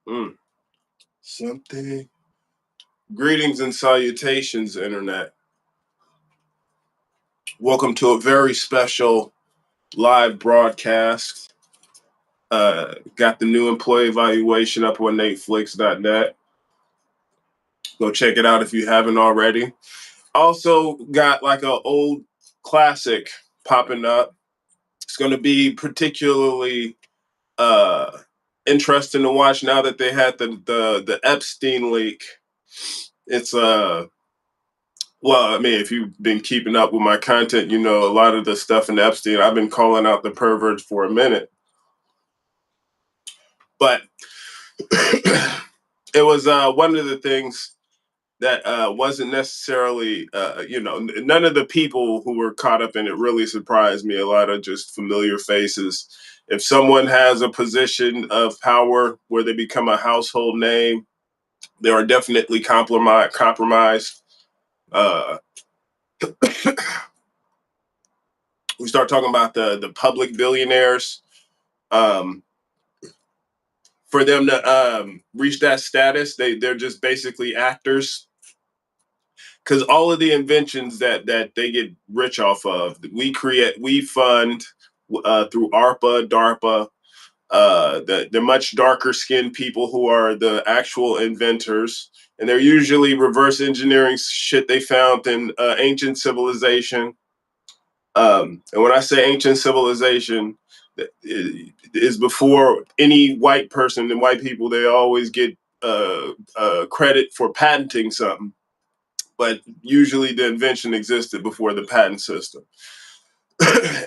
Mm, something. Greetings and salutations, Internet. Welcome to a very special live broadcast. Got the new employee evaluation up on Netflix.net. Go check it out if you haven't already. Also, got like an old classic popping up. It's going to be particularly uh, interesting to watch now that they had the Epstein leak. It's Well, I mean, if you've been keeping up with my content, you know a lot of the stuff in Epstein. I've been calling out the perverts for a minute, but it was one of the things that wasn't necessarily, none of the people who were caught up in it really surprised me. A lot of just familiar faces. If someone has a position of power where they become a household name, they are definitely compromised. Uh, we start talking about the public billionaires. Um, for them to reach that status, they're just basically actors. Because all of the inventions that they get rich off of, we fund through ARPA, DARPA. The much darker skinned people who are the actual inventors, and they're usually reverse engineering shit they found in ancient civilization. And when I say ancient civilization, it is before any white person and white people. They always get credit for patenting something, but usually the invention existed before the patent system.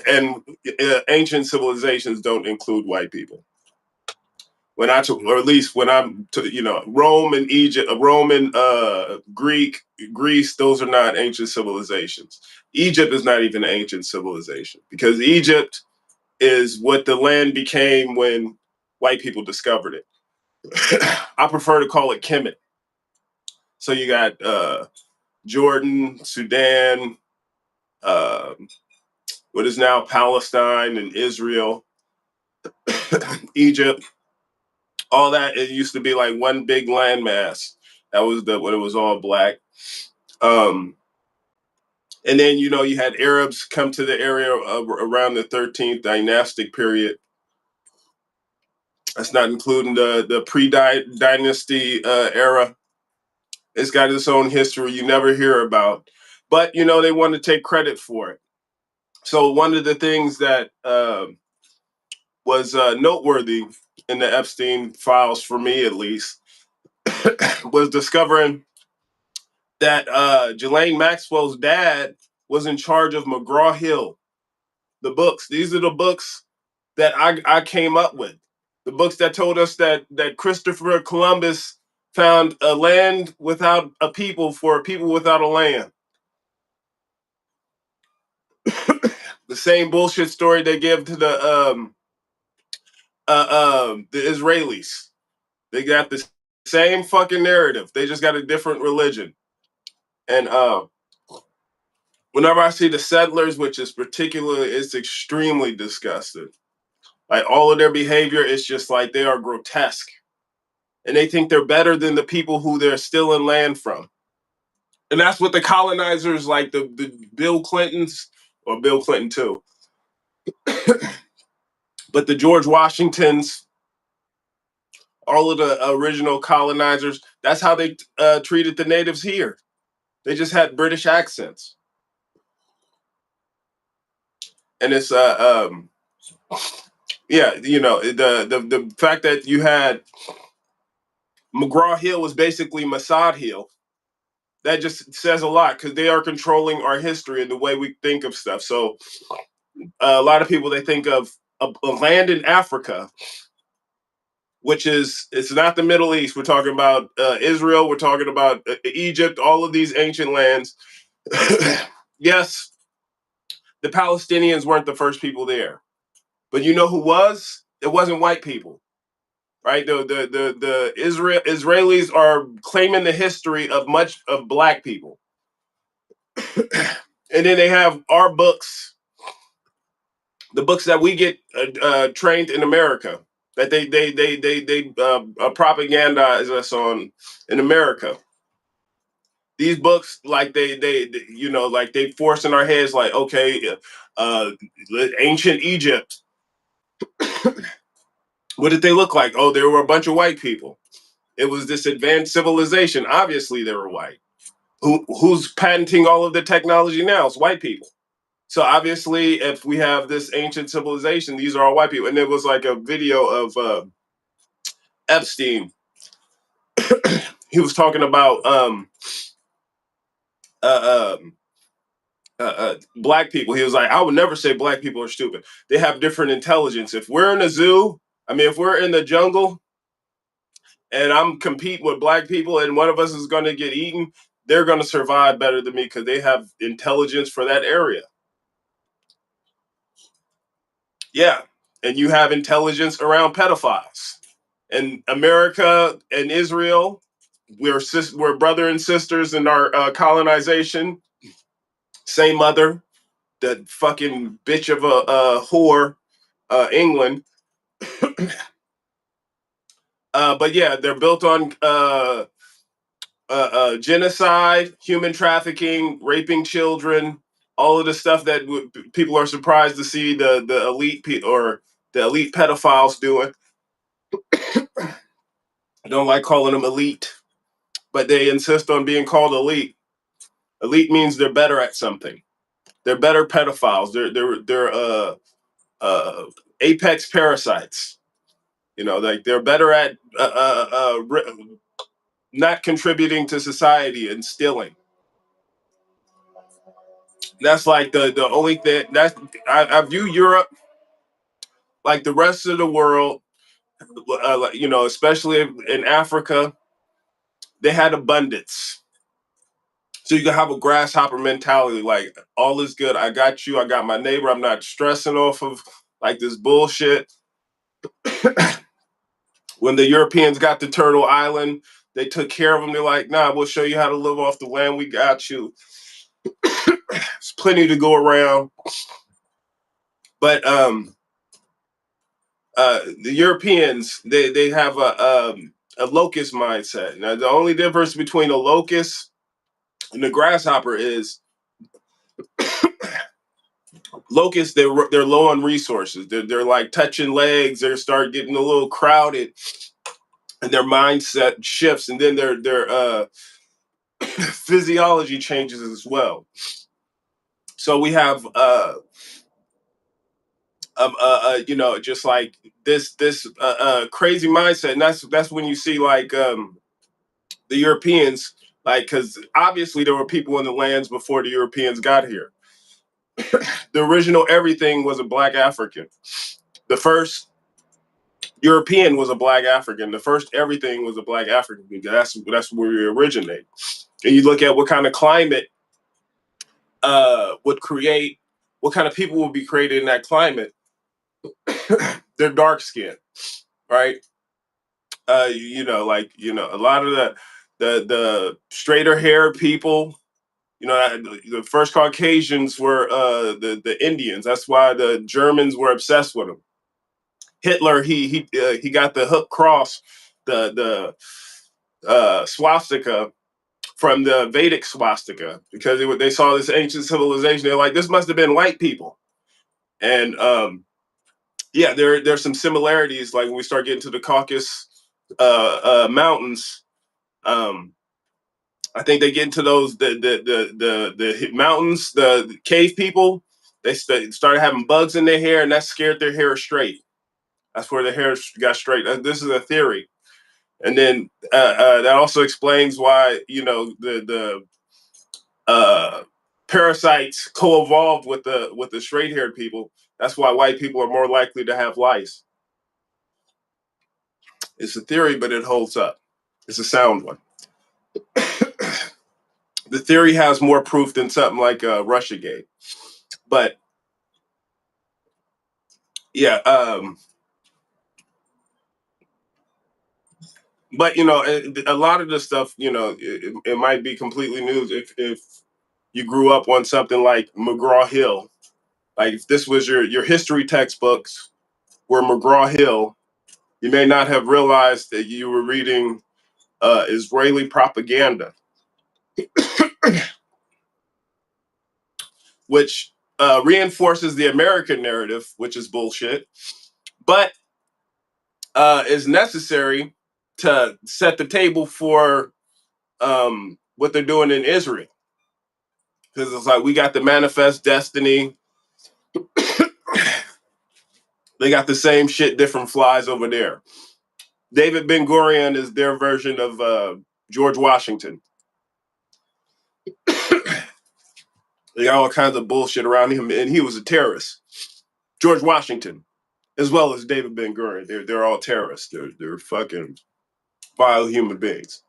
And ancient civilizations don't include white people. When I took, or at least when I'm, Rome and Egypt, Rome and Greece, those are not ancient civilizations. Egypt is not even an ancient civilization because Egypt is what the land became when white people discovered it. I prefer to call it Kemet. So you got Jordan, Sudan, uh, what is now Palestine and Israel, Egypt, all that. It used to be like one big landmass. That was when it was all black. Um, and then you had Arabs come to the area around the 13th dynastic period. That's not including the pre-dynasty era. It's got its own history you never hear about, but they want to take credit for it. So one of the things that was noteworthy in the Epstein files, for me at least, was discovering that Ghislaine Maxwell's dad was in charge of McGraw-Hill, the books. These are the books that I came up with. The books that told us that Christopher Columbus found a land without a people for a people without a land. The same bullshit story they give to the Israelis. They got the same fucking narrative. They just got a different religion. And whenever I see the settlers, which is particularly, it's extremely disgusting. Like all of their behavior is just like they are grotesque. And they think they're better than the people who they're stealing land from. And that's what the colonizers, like the Bill Clintons, or Bill Clinton too, but the George Washingtons, all of the original colonizers, that's how they treated the natives here. They just had British accents. And it's yeah, the fact that you had McGraw Hill was basically Mossad Hill. That just says a lot because they are controlling our history and the way we think of stuff. So a lot of people, they think of a land in Africa, which it's not the Middle East. We're talking about Israel. We're talking about Egypt. All of these ancient lands. Yes, the Palestinians weren't the first people there, but you know who was? It wasn't white people, right? The Israelis are claiming the history of much of black people, and then they have our books, the books that we get trained in America. that they propagandize us on in America. These books, like like they force in our heads, like, okay, uh, ancient Egypt, what did they look like? Oh, there were a bunch of white people. It was this advanced civilization. Obviously, they were white. Who's patenting all of the technology now? It's white people. So obviously, if we have this ancient civilization, these are all white people. And there was like a video of Epstein. He was talking about uh, um, black people. He was like, I would never say black people are stupid. They have different intelligence. If we're in a zoo, I mean, if we're in the jungle and I'm competing with black people and one of us is going to get eaten, they're going to survive better than me because they have intelligence for that area. Yeah. And you have intelligence around pedophiles. In America and Israel, we're brother and sisters in our colonization. Same mother, that fucking bitch of a whore, England. But yeah, they're built on genocide, human trafficking, raping children, all of the stuff that people are surprised to see the elite or the elite pedophiles doing. I don't like calling them elite, but they insist on being called elite. Elite means they're better at something. They're better pedophiles. They're apex parasites. You know, like they're better at not contributing to society and stealing. That's like the only thing that I view Europe like the rest of the world. You know, especially in Africa, they had abundance. So you can have a grasshopper mentality, like all is good. I got you. I got my neighbor. I'm not stressing off of like this bullshit. When the Europeans got to Turtle Island, they took care of them. They're like, nah, we'll show you how to live off the land. We got you. There's plenty to go around. But the Europeans, they have a locust mindset. Now, the only difference between a locust and the grasshopper is locusts, they're low on resources. They're like touching legs. They start getting a little crowded, and their mindset shifts, and then their physiology changes as well. So we have you know, just like this crazy mindset, and that's when you see like the Europeans, like, because obviously there were people in the lands before the Europeans got here. The original everything was a black African. The first European was a black African. The first everything was a black African. That's where we originate. And you look at what kind of climate would create, what kind of people would be created in that climate. They're dark skinned, right? You know, like, you know, a lot of the straighter haired people, you know, the first Caucasians were the Indians. That's why the Germans were obsessed with them. Hitler, he got the hook cross, the swastika from the Vedic swastika because they saw this ancient civilization. They're like, this must have been white people, and yeah, there's some similarities. Like when we start getting to the Caucasus mountains, um, I think they get into those the mountains, the cave people. They started having bugs in their hair, and that scared their hair straight. That's where the hair got straight. This is a theory, and then that also explains why, you know, the parasites co-evolved with the straight-haired people. That's why white people are more likely to have lice. It's a theory, but it holds up. It's a sound one. The theory has more proof than something like Russiagate. But yeah, but you know, a lot of the stuff, you know, it might be completely new if you grew up on something like McGraw Hill. Like if this was your history textbooks were McGraw Hill, You may not have realized that you were reading Israeli propaganda, which reinforces the American narrative, which is bullshit, but is necessary to set the table for what they're doing in Israel. Because it's like we got the manifest destiny. They got the same shit, different flies over there. David Ben Gurion is their version of George Washington. They got all kinds of bullshit around him, and he was a terrorist. George Washington, as well as David Ben Gurion, they're all terrorists. They're fucking vile human beings.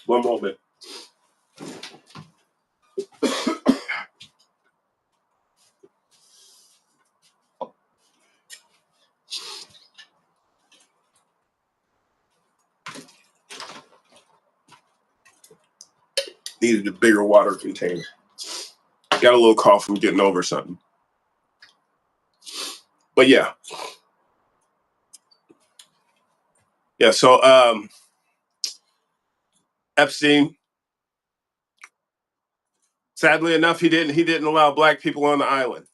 One moment. Needed a bigger water container. Got a little cough from getting over something. But yeah. Yeah, so Epstein, sadly enough, he didn't allow black people on the island.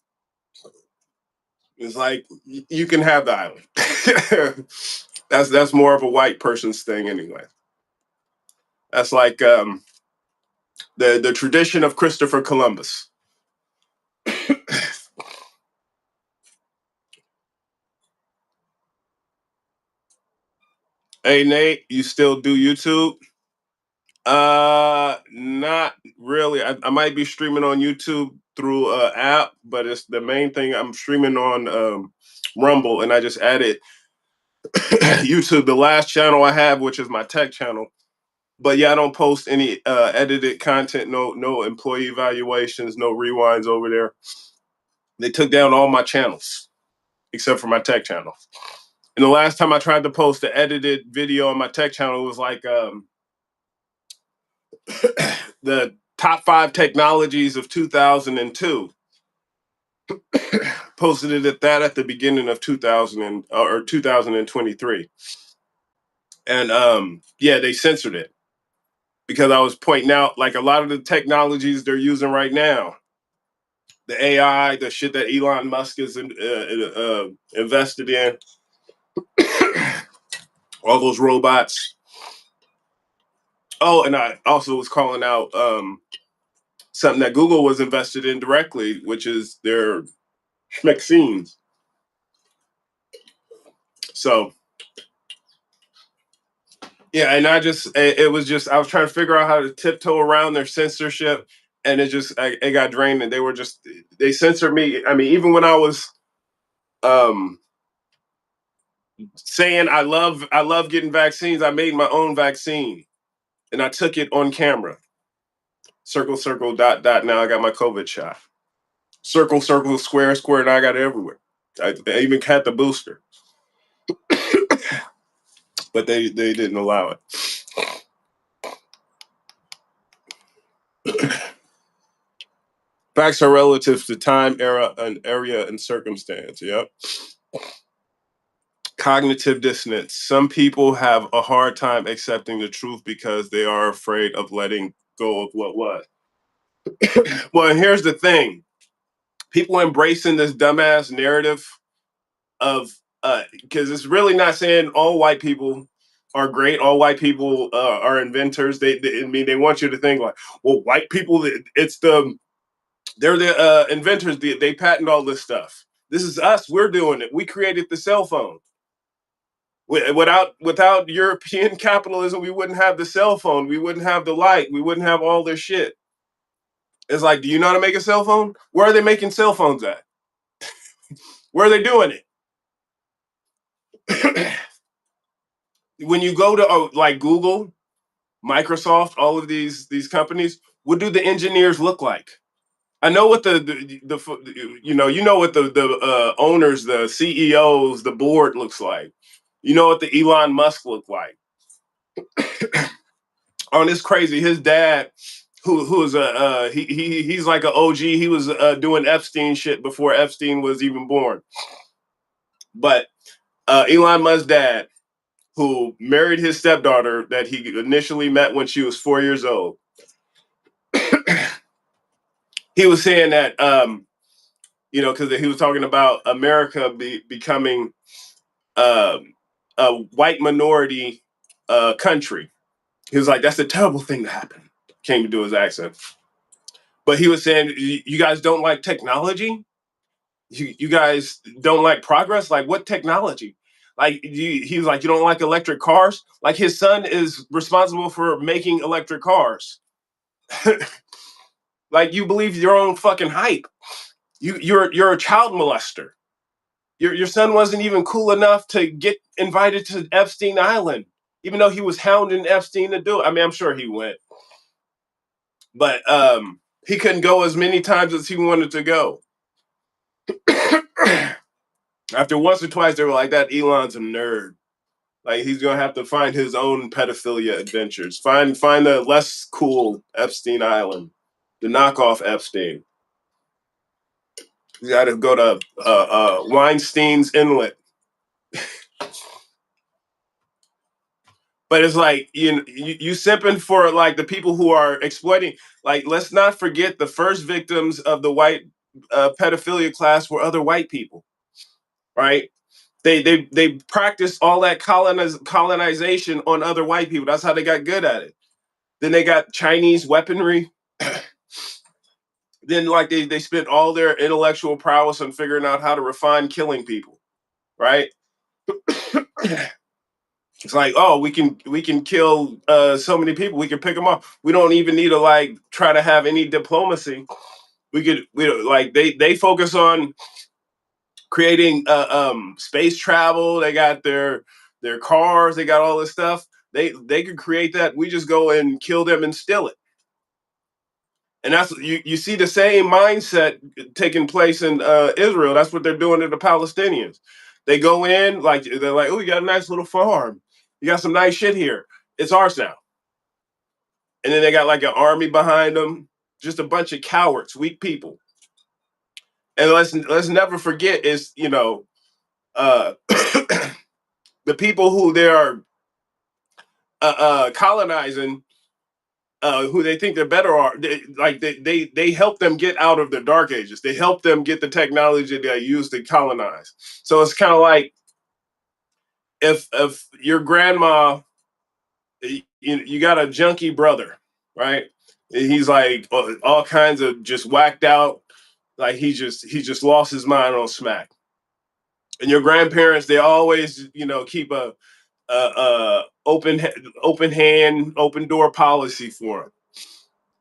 It's like you can have the island. That's more of a white person's thing anyway. That's like the tradition of Christopher Columbus. Hey Nate, you still do YouTube? Not really. I might be streaming on YouTube through an app, but it's the main thing I'm streaming on Rumble, and I just added YouTube, the last channel I have, which is my tech channel. But yeah, I don't post any edited content, no employee evaluations, no rewinds over there. They took down all my channels except for my tech channel. And the last time I tried to post an edited video on my tech channel, it was like the top 5 technologies of 2002. Posted it at the beginning of 2023. And yeah, they censored it because I was pointing out like a lot of the technologies they're using right now, the AI, the shit that Elon Musk is invested in, all those robots. Oh, and I also was calling out something that Google was invested in directly, which is their vaccines. So yeah, and it was just I was trying to figure out how to tiptoe around their censorship, and it got drained, and they censored me. I mean, even when I was um saying I love getting vaccines, I made my own vaccine and I took it on camera. Circle, circle, dot, dot. Now I got my COVID shot. Circle, circle, square, square. Now I got it everywhere. I even had the booster, but they didn't allow it. Facts are relative to time, era, and area and circumstance. Yep. Cognitive dissonance. Some people have a hard time accepting the truth because they are afraid of letting go of what was. Well, and here's the thing. People embracing this dumbass narrative of because it's really not saying all white people are great, all white people are inventors. I mean, they want you to think like, well, white people, they're the inventors. They patent all this stuff. This is us. We're doing it. We created the cell phone. Without European capitalism, we wouldn't have the cell phone. We wouldn't have the light. We wouldn't have all this shit. It's like, do you know how to make a cell phone? Where are they making cell phones at? Where are they doing it? When you go to like Google, Microsoft, all of these companies, what do the engineers look like? I know what the you know what the owners, the CEOs, the board looks like. You know what the Elon Musk look like. On this crazy, his dad, who's he's like an OG. He was doing Epstein shit before Epstein was even born. But Elon Musk's dad, who married his stepdaughter that he initially met when she was 4 years old, he was saying that because he was talking about America becoming a white minority country. He was like, "That's a terrible thing to happen." Came to do his accent, but he was saying, "You guys don't like technology? You guys don't like progress? Like what technology? Like he was like, you don't like electric cars? Like his son is responsible for making electric cars. Like you believe your own fucking hype. You're a child molester. Your son wasn't even cool enough to get invited to Epstein Island, even though he was hounding Epstein to do it. I mean, I'm sure he went, but he couldn't go as many times as he wanted to go. After once or twice, they were like, "That Elon's a nerd. Like he's gonna have to find his own pedophilia adventures. Find the less cool Epstein Island, the knockoff Epstein. You got to go to Weinstein's Inlet." But it's like you simping for like the people who are exploiting. Like let's not forget the first victims of the white pedophilia class were other white people, right? They practiced all that colonization on other white people. That's how they got good at it. Then they got Chinese weaponry. Then like they spent all their intellectual prowess on figuring out how to refine killing people, right? It's like, oh, we can kill so many people. We can pick them off. We don't even need to like try to have any diplomacy. We like they focus on creating space travel. They got their cars. They got all this stuff. They could create that. We just go and kill them and steal it. And that's you see the same mindset taking place in Israel. That's what they're doing to the Palestinians. They go in like they're like, oh, you got a nice little farm. You got some nice shit here. It's ours now. And then they got like an army behind them, just a bunch of cowards, weak people. And let's never forget is the people who they are colonizing, who they think they're better are they help them get out of their dark ages. They help them get the technology they use to colonize. So it's kind of like if your grandma, you got a junkie brother, right? He's like all kinds of just whacked out, like he just lost his mind on smack. And your grandparents, they always keep a open hand, open door policy for him.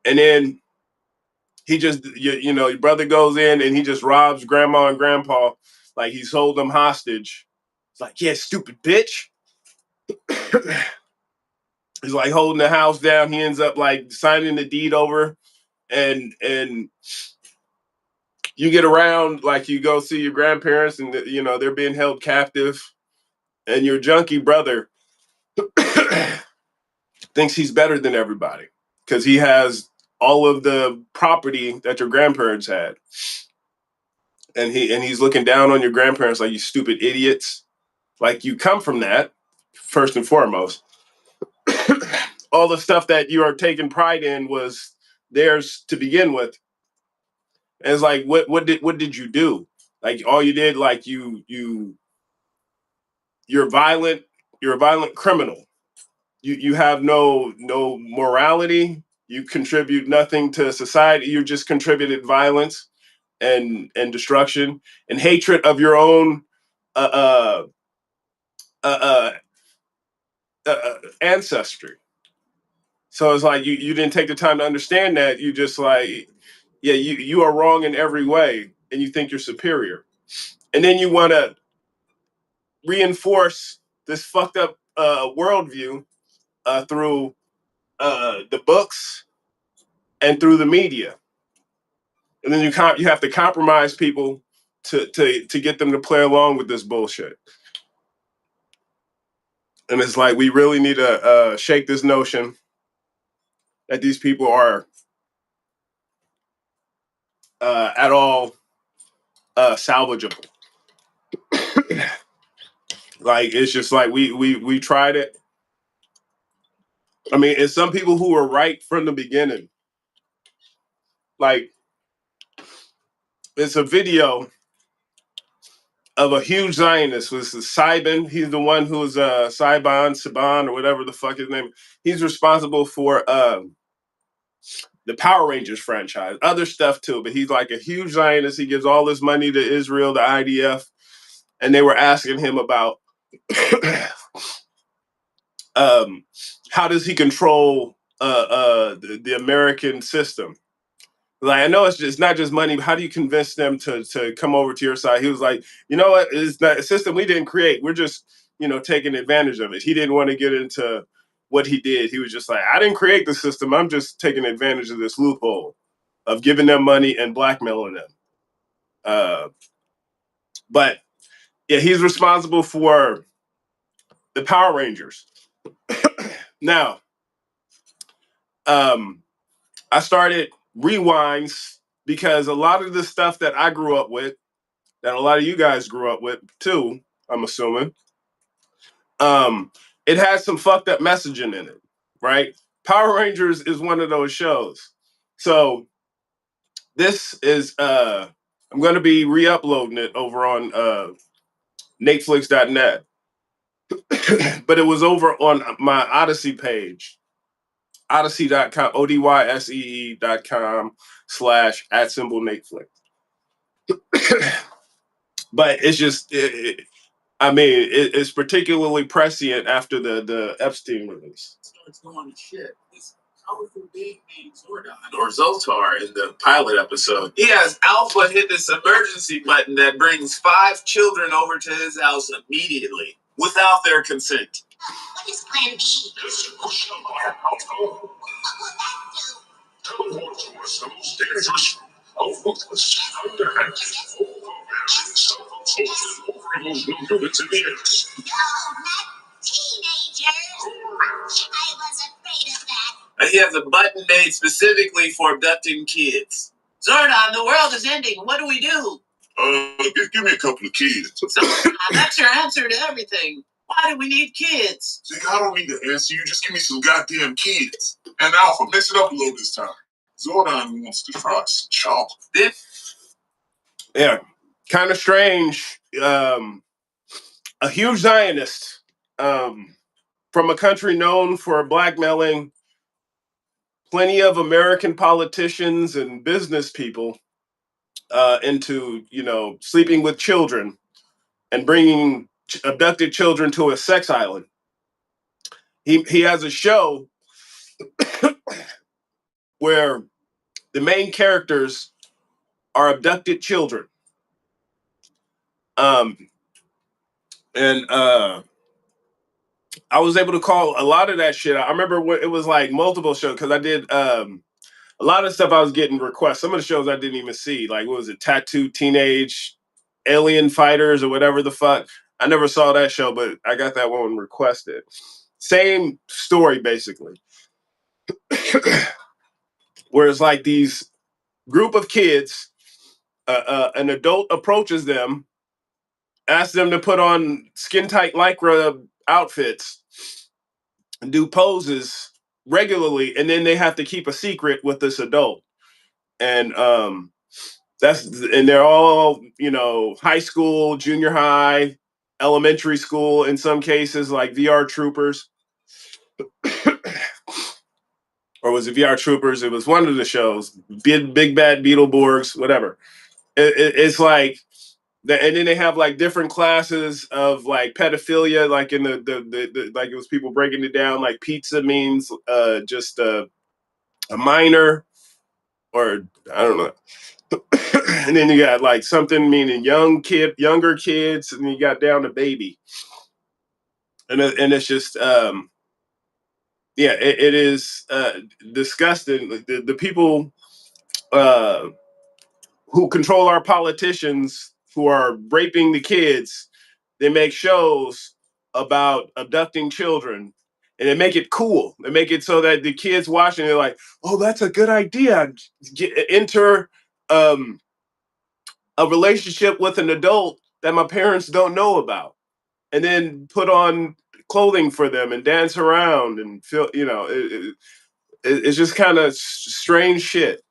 And then he just your brother goes in and he just robs grandma and grandpa, like he's holding them hostage. It's like, yeah, stupid bitch. He's like holding the house down. He ends up like signing the deed over, and you get around, like you go see your grandparents, and they're being held captive, and your junkie brother thinks he's better than everybody because he has all of the property that your grandparents had, and he's looking down on your grandparents like, you stupid idiots. Like you come from that first and foremost. All the stuff that you are taking pride in was theirs to begin with. And it's like, what did you do? Like all you did, like you're violent. You're a violent criminal. You have no morality. You contribute nothing to society. You just contributed violence and destruction and hatred of your own uh, uh, uh, ancestry. So it's like you didn't take the time to understand that. You just like, yeah, you are wrong in every way, and you think you're superior, and then you want to reinforce this fucked up worldview through the books and through the media, and then you have to compromise people to get them to play along with this bullshit. And it's like we really need to shake this notion that these people are at all salvageable. Like it's just like we tried it. I mean, it's some people who were right from the beginning. Like it's a video of a huge Zionist. Was Sibon? He's the one who's Saban, or whatever the fuck his name. He's responsible for the Power Rangers franchise, other stuff too. But he's like a huge Zionist. He gives all this money to Israel, the IDF, and they were asking him about how does he control the American system. Like I know it's not just money, but how do you convince them to come over to your side? He was like, you know what, it's not a system we didn't create. We're just taking advantage of it. He didn't want to get into what he did. He was just like, I didn't create the system. I'm just taking advantage of this loophole of giving them money and blackmailing them. But yeah, he's responsible for the Power Rangers. Now, I started rewinds because a lot of the stuff that I grew up with, that a lot of you guys grew up with too, I'm assuming, it has some fucked up messaging in it, right? Power Rangers is one of those shows. So this is I'm going to be re-uploading it over on Netflix.net. But it was over on my Odyssey page, odyssey.com, odyssey.com/@Netflix. But it's just, I mean, it's particularly prescient after the Epstein release. Starts going to shit. This powerful being named Zordon, or Zoltar, in the pilot episode. He has Alpha hit this emergency button that brings 5 children over to his house immediately, without their consent. What is Plan B? Distribution of our household. What will that do? Teleport to us the most dangerous of ruthless underhands. Units in the air. No, not teenagers. I was afraid of that. He has a button made specifically for abducting kids. Zordon, the world is ending. What do we do? Give me a couple of kids. Zordon, that's your answer to everything. Why do we need kids? See, I don't need to answer you. Just give me some goddamn kids. And Alpha, mix it up a little this time. Zordon wants to try some chocolate. Yeah, kind of strange. A huge Zionist from a country known for blackmailing plenty of American politicians and business people into, sleeping with children and bringing abducted children to a sex island. He has a show where the main characters are abducted children. And I was able to call a lot of that shit. I remember it was like multiple shows because I did a lot of stuff I was getting requests. Some of the shows I didn't even see. Like, what was it? Tattoo Teenage Alien Fighters or whatever the fuck. I never saw that show, but I got that one requested. Same story, basically. Where it's like these group of kids, an adult approaches them, asks them to put on skin-tight Lycra outfits and do poses regularly, and then they have to keep a secret with this adult. And they're all, high school, junior high, elementary school, in some cases, like VR Troopers. Or was it VR Troopers? It was one of the shows. Big Bad Beetleborgs, whatever. It's like, and then they have like different classes of like pedophilia, like in the like it was people breaking it down. Like pizza means just a minor, or I don't know. And then you got like something meaning younger kids, and you got down to baby. And it's just it is disgusting. The people who control our politicians, who are raping the kids, they make shows about abducting children, and they make it cool. They make it so that the kids watching, they're like, "Oh, that's a good idea." Enter a relationship with an adult that my parents don't know about. and then put on clothing for them and dance around and feel, it's just kind of strange shit.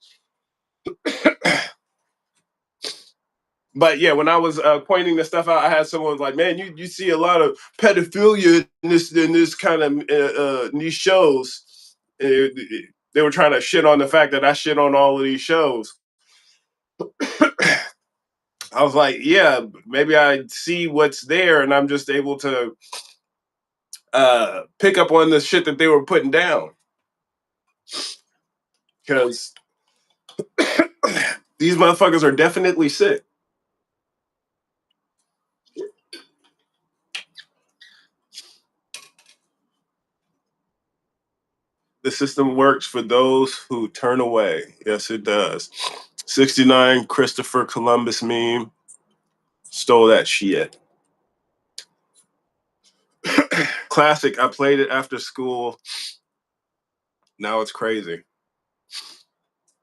But yeah, when I was pointing this stuff out, I had someone like, "Man, you see a lot of pedophilia in this kind of these shows." They were trying to shit on the fact that I shit on all of these shows. I was like, "Yeah, maybe I see what's there, and I'm just able to pick up on the shit that they were putting down because these motherfuckers are definitely sick." The system works for those who turn away. Yes, it does. 69 Christopher Columbus meme. Stole that shit. Classic. I played it after school. Now it's crazy.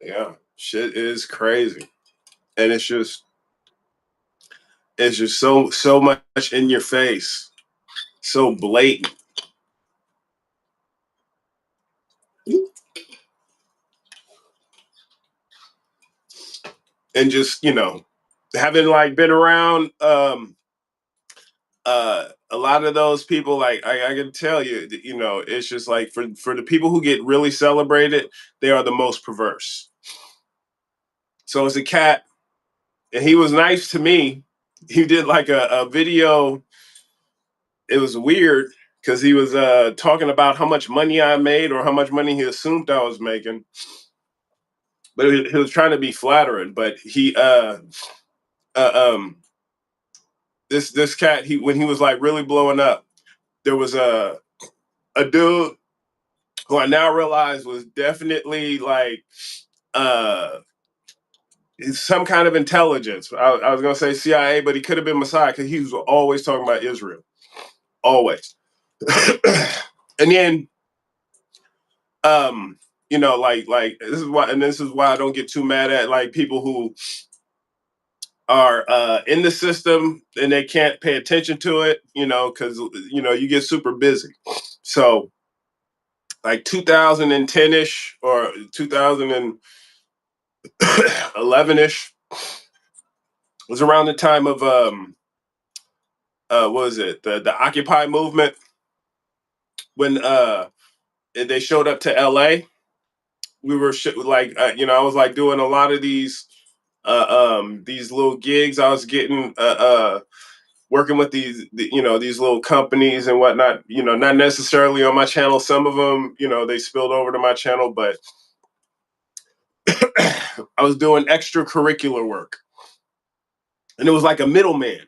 Yeah. Shit is crazy. And it's just so much in your face. So blatant. And just, having like been around a lot of those people, like I can tell you, it's just like for the people who get really celebrated, they are the most perverse. So it's a cat, and he was nice to me. He did like a video. It was weird because he was talking about how much money I made or how much money he assumed I was making, but he was trying to be flattering. But he um this cat, he when he was like really blowing up, there was a dude who I now realize was definitely like uh some kind of intelligence. I was gonna say CIA, but he could have been Messiah because he was always talking about Israel, always. And then, um, like this is why I don't get too mad at like people who are in the system and they can't pay attention to it, because you get super busy. So like 2010-ish or 2011-ish was around the time of what was it, the Occupy movement, when they showed up to LA. We were like I was like doing a lot of these little gigs. I was getting working with these little companies and whatnot, not necessarily on my channel. Some of them, they spilled over to my channel, but I was doing extracurricular work, and it was like a middleman.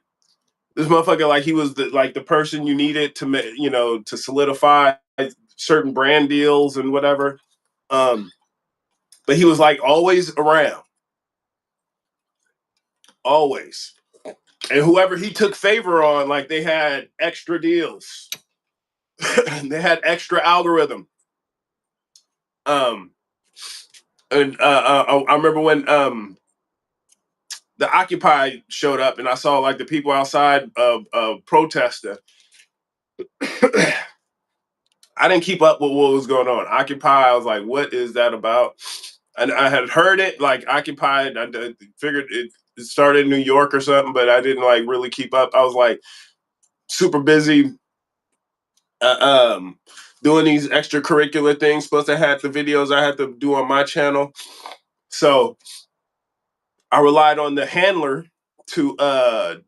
This motherfucker, like he was the person you needed to solidify certain brand deals and whatever. Um, but he was like always around, always. And whoever he took favor on, like they had extra deals. They had extra algorithm. Um, and I remember when the Occupy showed up, and I saw like the people outside protesting. I didn't keep up with what was going on. Occupy, I was like, what is that about? And I had heard it, like Occupy. I figured it started in New York or something, but I didn't like really keep up. I was like super busy doing these extracurricular things. Plus, I had the videos I had to do on my channel, so I relied on the handler to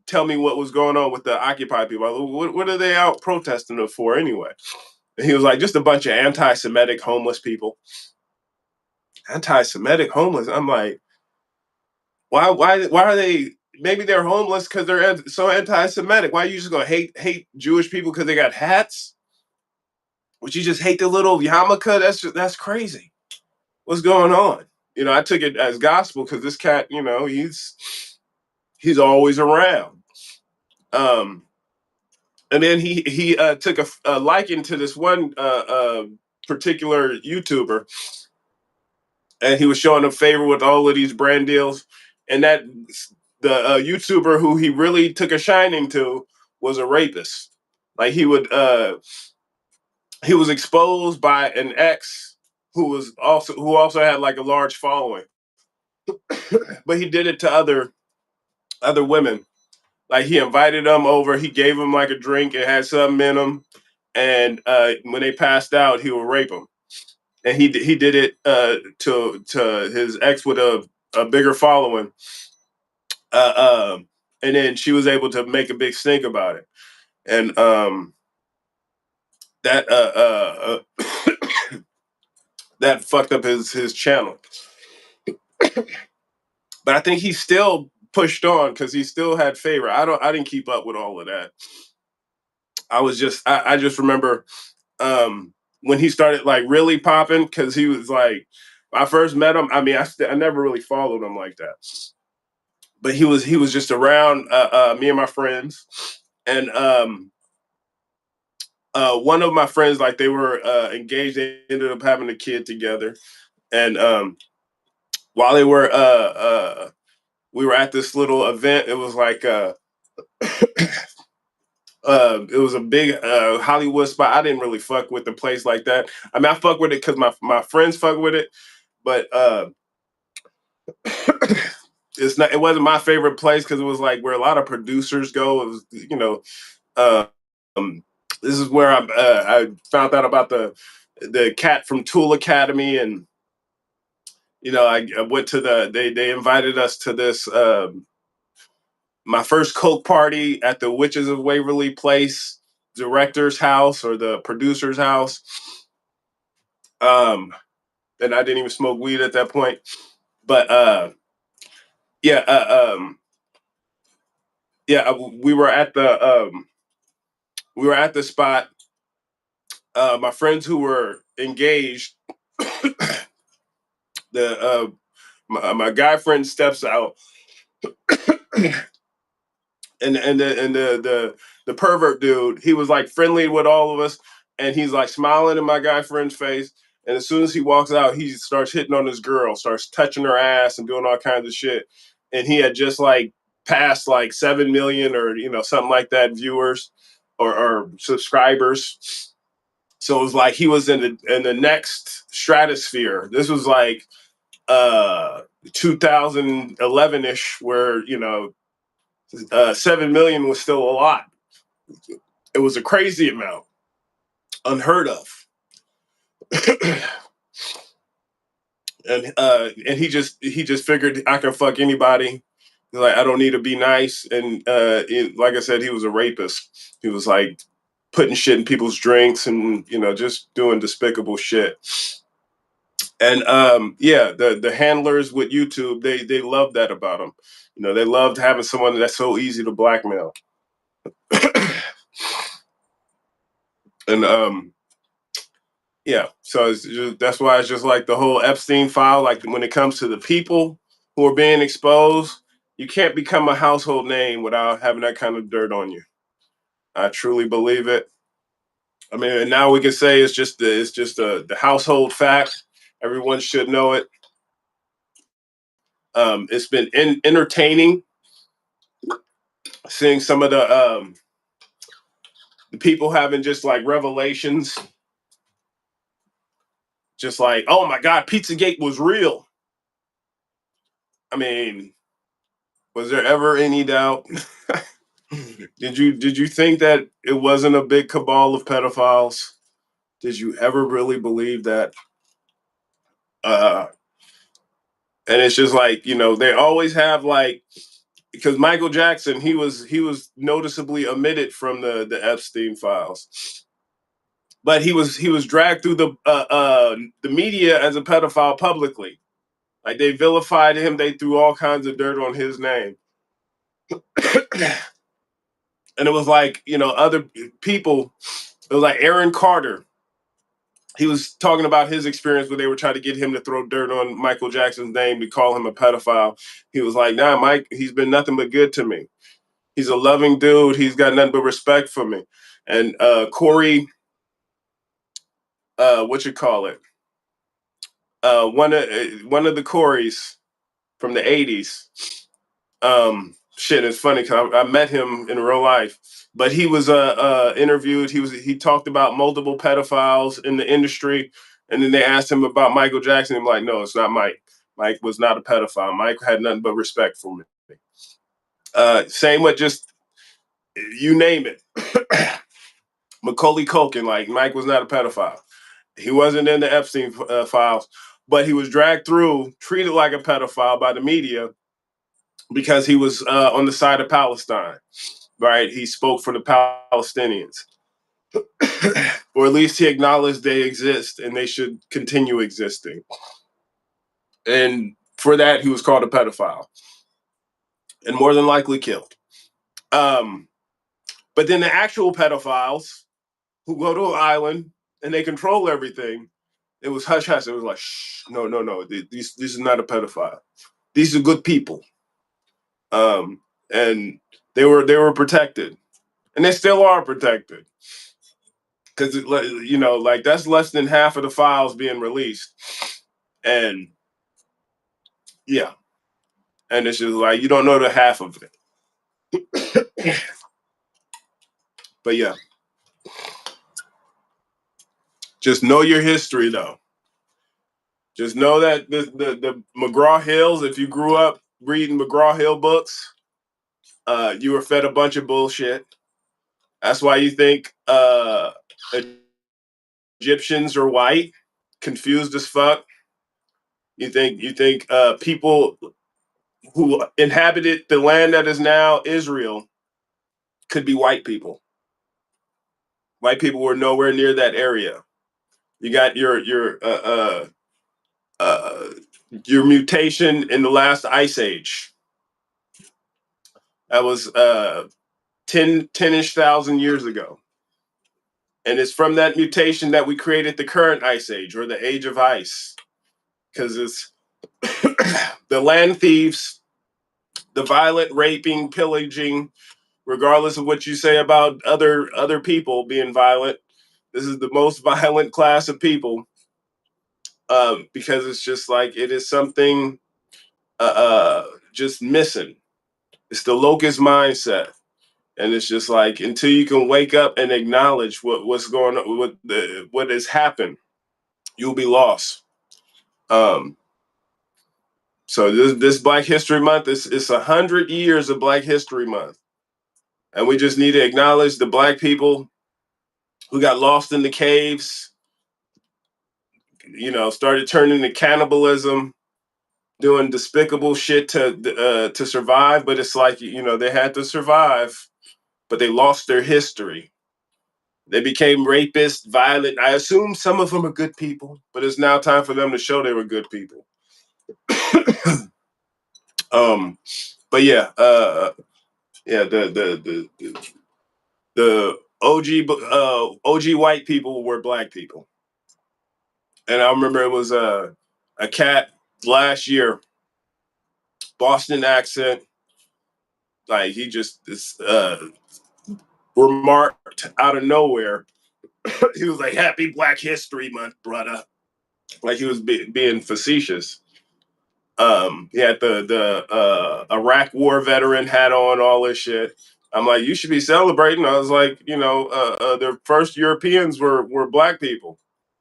tell me what was going on with the Occupy people. What are they out protesting it for anyway? And he was like, just a bunch of anti-Semitic homeless people. Anti-Semitic homeless. I'm like, why are they? Maybe they're homeless because they're so anti-Semitic. Why are you just gonna hate Jewish people because they got hats? Would you just hate the little yarmulke? That's crazy. What's going on? I took it as gospel because this cat, he's always around. Um, and then he took a liking to this one particular YouTuber, and he was showing him favor with all of these brand deals. And that the YouTuber who he really took a shining to was a rapist. Like he was exposed by an ex who also had like a large following, but he did it to other women. Like he invited them over, he gave them like a drink, it had something in them, and when they passed out, he would rape them. And he did it to his ex with a bigger following, uh, and then she was able to make a big stink about it, and that that fucked up his channel. But I think he still pushed on because he still had favor. I didn't keep up with all of that. I just remember when he started like really popping because he was like I first met him. I mean, I never really followed him like that, but he was just around me and my friends, and one of my friends like they were engaged. They ended up having a kid together, and while they were we were at this little event. It was like it was a big Hollywood spot. I didn't really fuck with the place like that. I mean, I fuck with it because my friends fuck with it, but it's not. It wasn't my favorite place because it was like where a lot of producers go. It was, you know, uh, um, this is where I found out about the cat from Tool Academy, and you know, I went to they invited us to this my first Coke party at the Witches of Waverly Place director's house or the producer's house. Um, and I didn't even smoke weed at that point. But yeah, yeah, we were at the spot. My friends who were engaged, the my guy friend steps out, and the pervert dude, he was like friendly with all of us, and he's like smiling in my guy friend's face. And as soon as he walks out, he starts hitting on this girl, starts touching her ass and doing all kinds of shit. And he had just like passed like 7 million or you know something like that viewers or subscribers. So it was like he was in the next stratosphere. This was like 2011 ish, where you know 7 million was still a lot. It was a crazy amount, unheard of. And he just figured I can fuck anybody. Like I don't need to be nice. And like I said, he was a rapist. He was like putting shit in people's drinks and you know just doing despicable shit. And yeah, the handlers with YouTube, they loved that about him. You know, they loved having someone that's so easy to blackmail. And yeah, so that's why it's just like the whole Epstein file. Like when it comes to the people who are being exposed, you can't become a household name without having that kind of dirt on you. I truly believe it. I mean, and now we can say it's just the household fact. Everyone should know it. It's been entertaining seeing some of the people having just like revelations, just like, oh my God, Pizzagate was real. I mean, was there ever any doubt? Did you think that it wasn't a big cabal of pedophiles? Did you ever really believe that? Uh, and it's just like you know they always have like because Michael Jackson he was noticeably omitted from the Epstein files, but he was dragged through the media as a pedophile publicly. Like they vilified him, they threw all kinds of dirt on his name, and it was like you know other people. It was like Aaron Carter. He was talking about his experience where they were trying to get him to throw dirt on Michael Jackson's name to call him a pedophile. He was like, "Nah, Mike, he's been nothing but good to me. He's a loving dude. He's got nothing but respect for me." And what you call it? One of the Corys from the '80s. Shit, it's funny because I met him in real life. but he was interviewed. He talked about multiple pedophiles in the industry, and then they asked him about Michael Jackson. I'm like, no, it's not Mike. Mike was not a pedophile. Mike had nothing but respect for me. Same with just you name it. Macaulay Culkin, like Mike was not a pedophile. He wasn't in the Epstein files, but he was dragged through, treated like a pedophile by the media because he was on the side of Palestine, right? He spoke for the Palestinians. Or at least he acknowledged they exist and they should continue existing. And for that, he was called a pedophile and more than likely killed. Um, but then the actual pedophiles who go to an island and they control everything, it was hush hush. It was like, shh, no, no, no. This is not a pedophile. These are good people. And they were protected, and they still are protected because like that's less than half of the files being released, and yeah, and it's just like you don't know the half of it. But yeah, just know your history though. Just know that the McGraw Hills, if you grew up reading McGraw Hill books, you were fed a bunch of bullshit. That's why you think Egyptians are white, confused as fuck. You think people who inhabited the land that is now Israel could be white people. White people were nowhere near that area. You got uh, your mutation in the last ice age. That was 10-ish thousand years ago. And it's from that mutation that we created the current ice age or the age of ice. Because it's the land thieves, the violent raping, pillaging, regardless of what you say about other people being violent. This is the most violent class of people because it's just like it is something just missing. It's the locust mindset. And it's just like until you can wake up and acknowledge what's going on, what has happened, you'll be lost. Um, so this Black History Month it's 100 years of Black History Month, and we just need to acknowledge the Black people who got lost in the caves. Started turning to cannibalism, doing despicable shit to survive. But it's like they had to survive, but they lost their history. They became rapists, violent. I assume some of them are good people, but it's now time for them to show they were good people. um, but yeah, yeah, the OG white people were Black people, and I remember it was a cat last year, Boston accent, like he just remarked out of nowhere. He was like, "Happy Black History Month, brother." Like he was being facetious. He had the Iraq War veteran hat on, all this shit. I'm like, you should be celebrating. I was like, the first Europeans were Black people.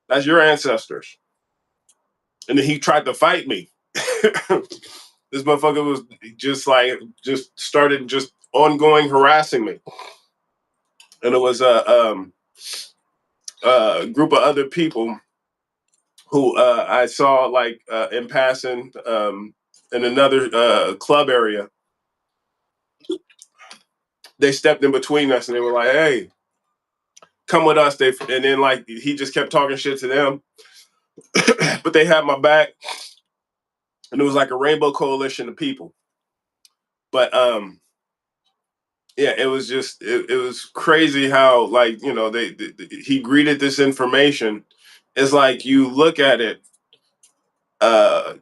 That's your ancestors. And then he tried to fight me. This motherfucker was just started just ongoing harassing me. And it was a group of other people who I saw in passing in another club area. They stepped in between us and they were like, "Hey, come with us." And then he just kept talking shit to them, but they had my back, and it was like a rainbow coalition of people. But yeah, it was just it was crazy how he greeted this information. It's like you look at it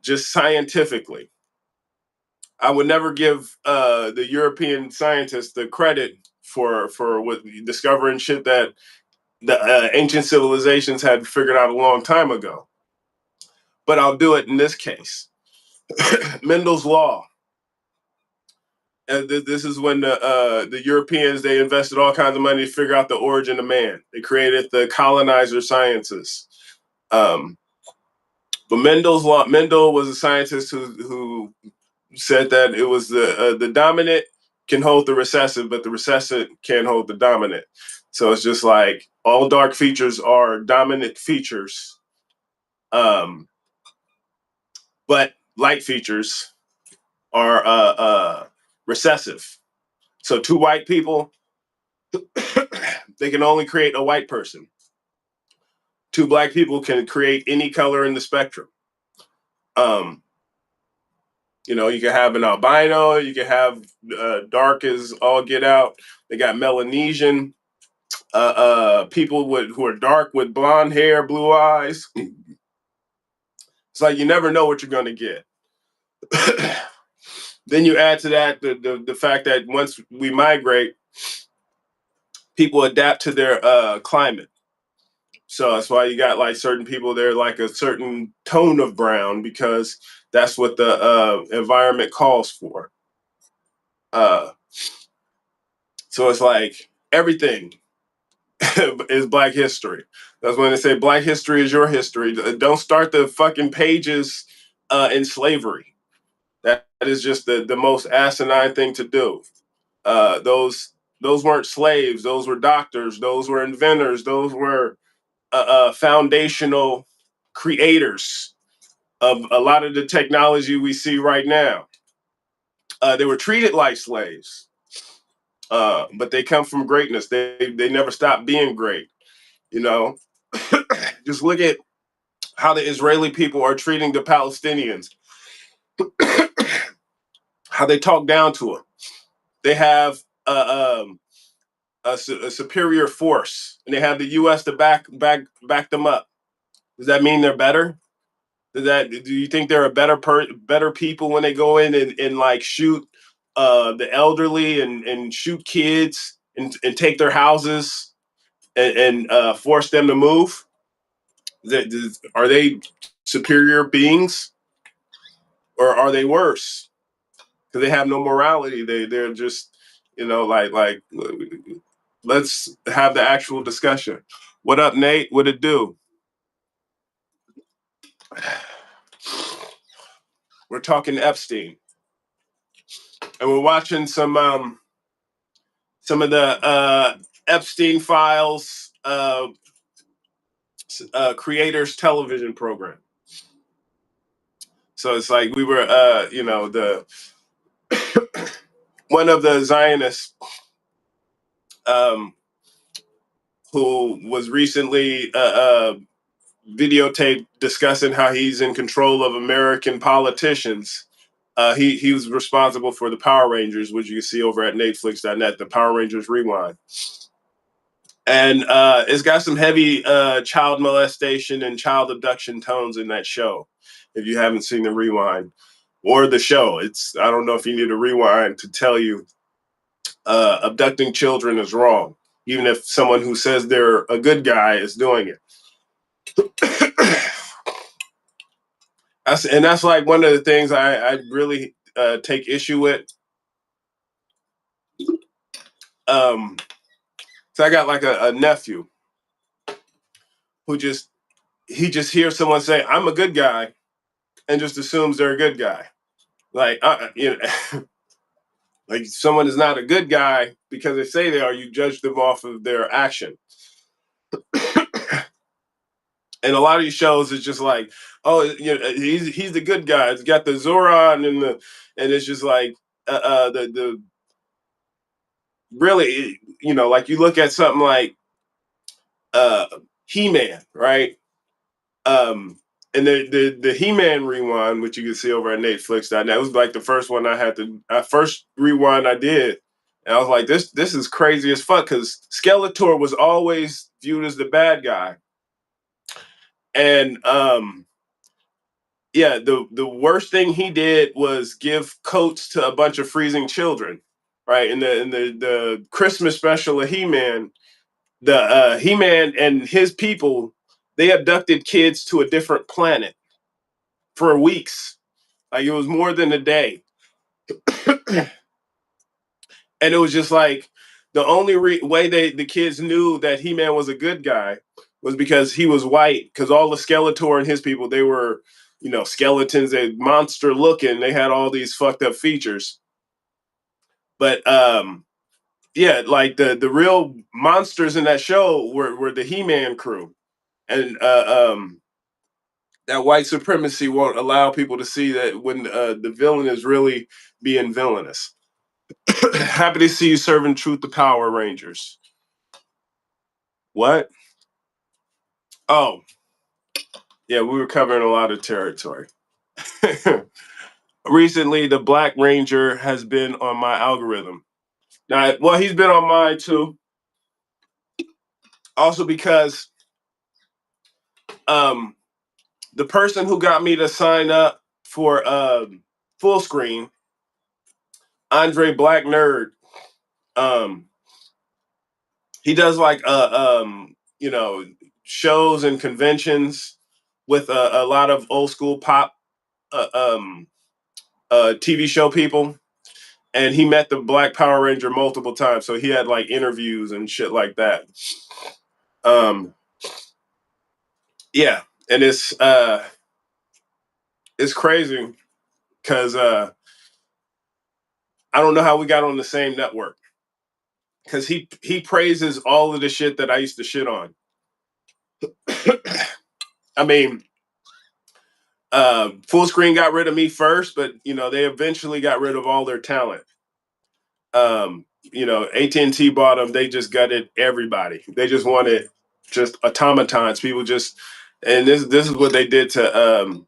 just scientifically. I would never give the European scientists the credit for what discovering shit that the ancient civilizations had figured out a long time ago. But I'll do it in this case. Mendel's law. This is when the Europeans, they invested all kinds of money to figure out the origin of man. They created the colonizer sciences. Um, but Mendel was a scientist who said that it was the dominant can hold the recessive, but the recessive can't hold the dominant. So it's just like all dark features are dominant features, but light features are recessive. So two white people, they can only create a white person. Two black people can create any color in the spectrum. Um, you can have an albino, you can have dark as all get out. They got Melanesian people who are dark with blonde hair, blue eyes. It's like you never know what you're going to get. Then you add to that the fact that once we migrate, people adapt to their climate. So that's why you got like certain people, they're like a certain tone of brown because that's what the environment calls for. Uh, so it's like everything is Black history. That's when they say Black history is your history. Don't start the fucking pages in slavery. That is just the most asinine thing to do. Those weren't slaves. Those were doctors. Those were inventors. Those were foundational creators of a lot of the technology we see right now. They were treated like slaves, but they come from greatness. They never stop being great. You know, just look at how the Israeli people are treating the Palestinians, how they talk down to them. They have a superior force, and they have the U.S. to back them up. Does that mean they're better? Do you think they're a better people when they go in and like shoot the elderly and shoot kids and take their houses and force them to move? Are they superior beings or are they worse? Because they have no morality. They're just like let's have the actual discussion. What up, Nate? What it do? We're talking Epstein, and we're watching some of the Epstein files creators television program. So it's like we were the one of the Zionists um, who was recently videotaped discussing how he's in control of American politicians. He was responsible for the Power Rangers, which you can see over at Netflix.net, the Power Rangers Rewind. And it's got some heavy child molestation and child abduction tones in that show. If you haven't seen the Rewind or the show, I don't know if you need a rewind to tell you abducting children is wrong, even if someone who says they're a good guy is doing it. And that's like one of the things I really take issue with. So I got like a nephew who he just hears someone say, "I'm a good guy," and just assumes they're a good guy. Like, like someone is not a good guy because they say they are. You judge them off of their action. And a lot of these shows is just like, oh, he's the good guy. It's got the Zoran and it's just like the really, like you look at something like uh He-Man, right? And the He-Man rewind, which you can see over at Netflix.net, was like the first one first rewind I did. And I was like, this is crazy as fuck because Skeletor was always viewed as the bad guy. And yeah, the worst thing he did was give coats to a bunch of freezing children, right? In the Christmas special of He-Man, the He-Man and his people, they abducted kids to a different planet for weeks. Like it was more than a day. And it was just like the only way the kids knew that He-Man was a good guy was because he was white. Because all the Skeletor and his people, they were, skeletons, they monster looking. They had all these fucked up features. But yeah, like the real monsters in that show were the He-Man crew, and that white supremacy won't allow people to see that when the villain is really being villainous. Happy to see you serving truth to Power Rangers. What? Oh, yeah, we were covering a lot of territory. Recently, the Black Ranger has been on my algorithm. Now, well, he's been on mine too. Also because um, the person who got me to sign up for full screen, Andre Black Nerd, um, he does like shows and conventions with a lot of old school pop uh, um, TV show people, and he met the Black Power Ranger multiple times. So he had like interviews and shit like that. Um, yeah, and it's crazy because I don't know how we got on the same network because he praises all of the shit that I used to shit on. I mean, Full Screen got rid of me first, but they eventually got rid of all their talent. AT&T bought them. They just gutted everybody. They just wanted just automatons. People just, and this is what they did to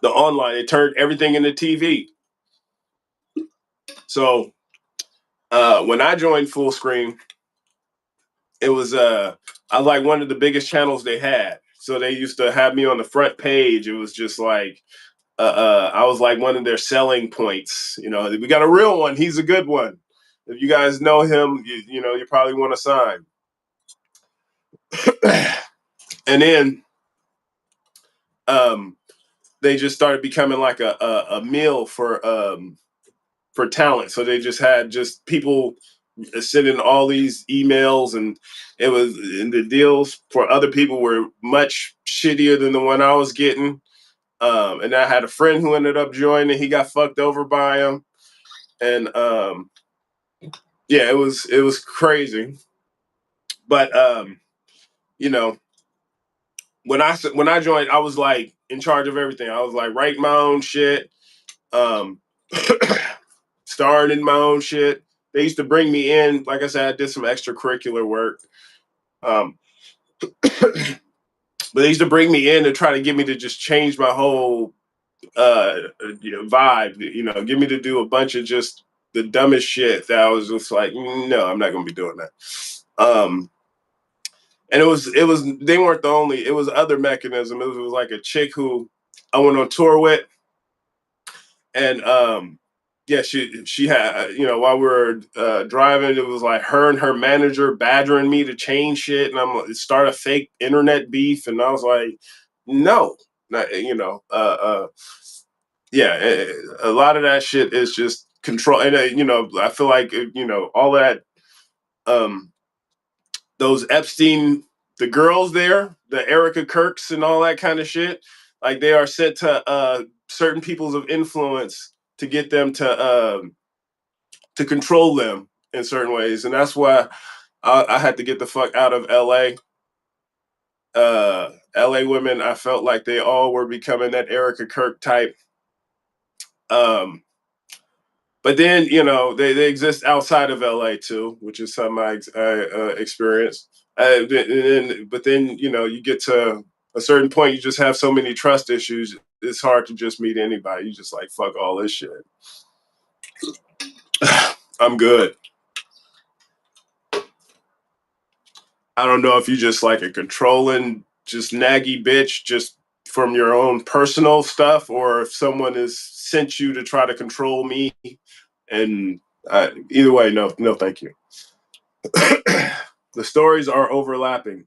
the online. They turned everything into TV. So when I joined Full Screen, it was I was like one of the biggest channels they had. So they used to have me on the front page. It was just like I was like one of their selling points. We got a real one. He's a good one. If you guys know him, you probably want to sign. And then um, they just started becoming like a meal for talent. So they just had just people sending all these emails, and the deals for other people were much shittier than the one I was getting. And I had a friend who ended up joining. He got fucked over by him, and yeah, it was crazy. But you know, when I joined, I was like in charge of everything. I was like writing my own shit, um, starring in my own shit. They used to bring me in. Like I said, I did some extracurricular work. Um, but they used to bring me in to try to get me to just change my whole vibe. Get me to do a bunch of just the dumbest shit that I was just like, no, I'm not gonna be doing that. And it was they weren't the only. It was other mechanism. It was like a chick who I went on tour with, and yeah, she had while we were driving, it was like her and her manager badgering me to change shit, and I'm like, start a fake internet beef, and I was like, no, not, yeah, a lot of that shit is just control, and I feel like all that um those Epstein, the girls there, the Erica Kirks and all that kind of shit, like they are sent to certain peoples of influence to get them to control them in certain ways, and that's why I had to get the fuck out of LA. LA women, I felt like they all were becoming that Erica Kirk type. Um, but then they exist outside of LA too, which is something I experienced. But then you get to a certain point, you just have so many trust issues. It's hard to just meet anybody. You just like fuck all this shit. I'm good. I don't know if you just like a controlling, just naggy bitch, just from your own personal stuff, or if someone has sent you to try to control me. And either way, no, no, thank you. The stories are overlapping.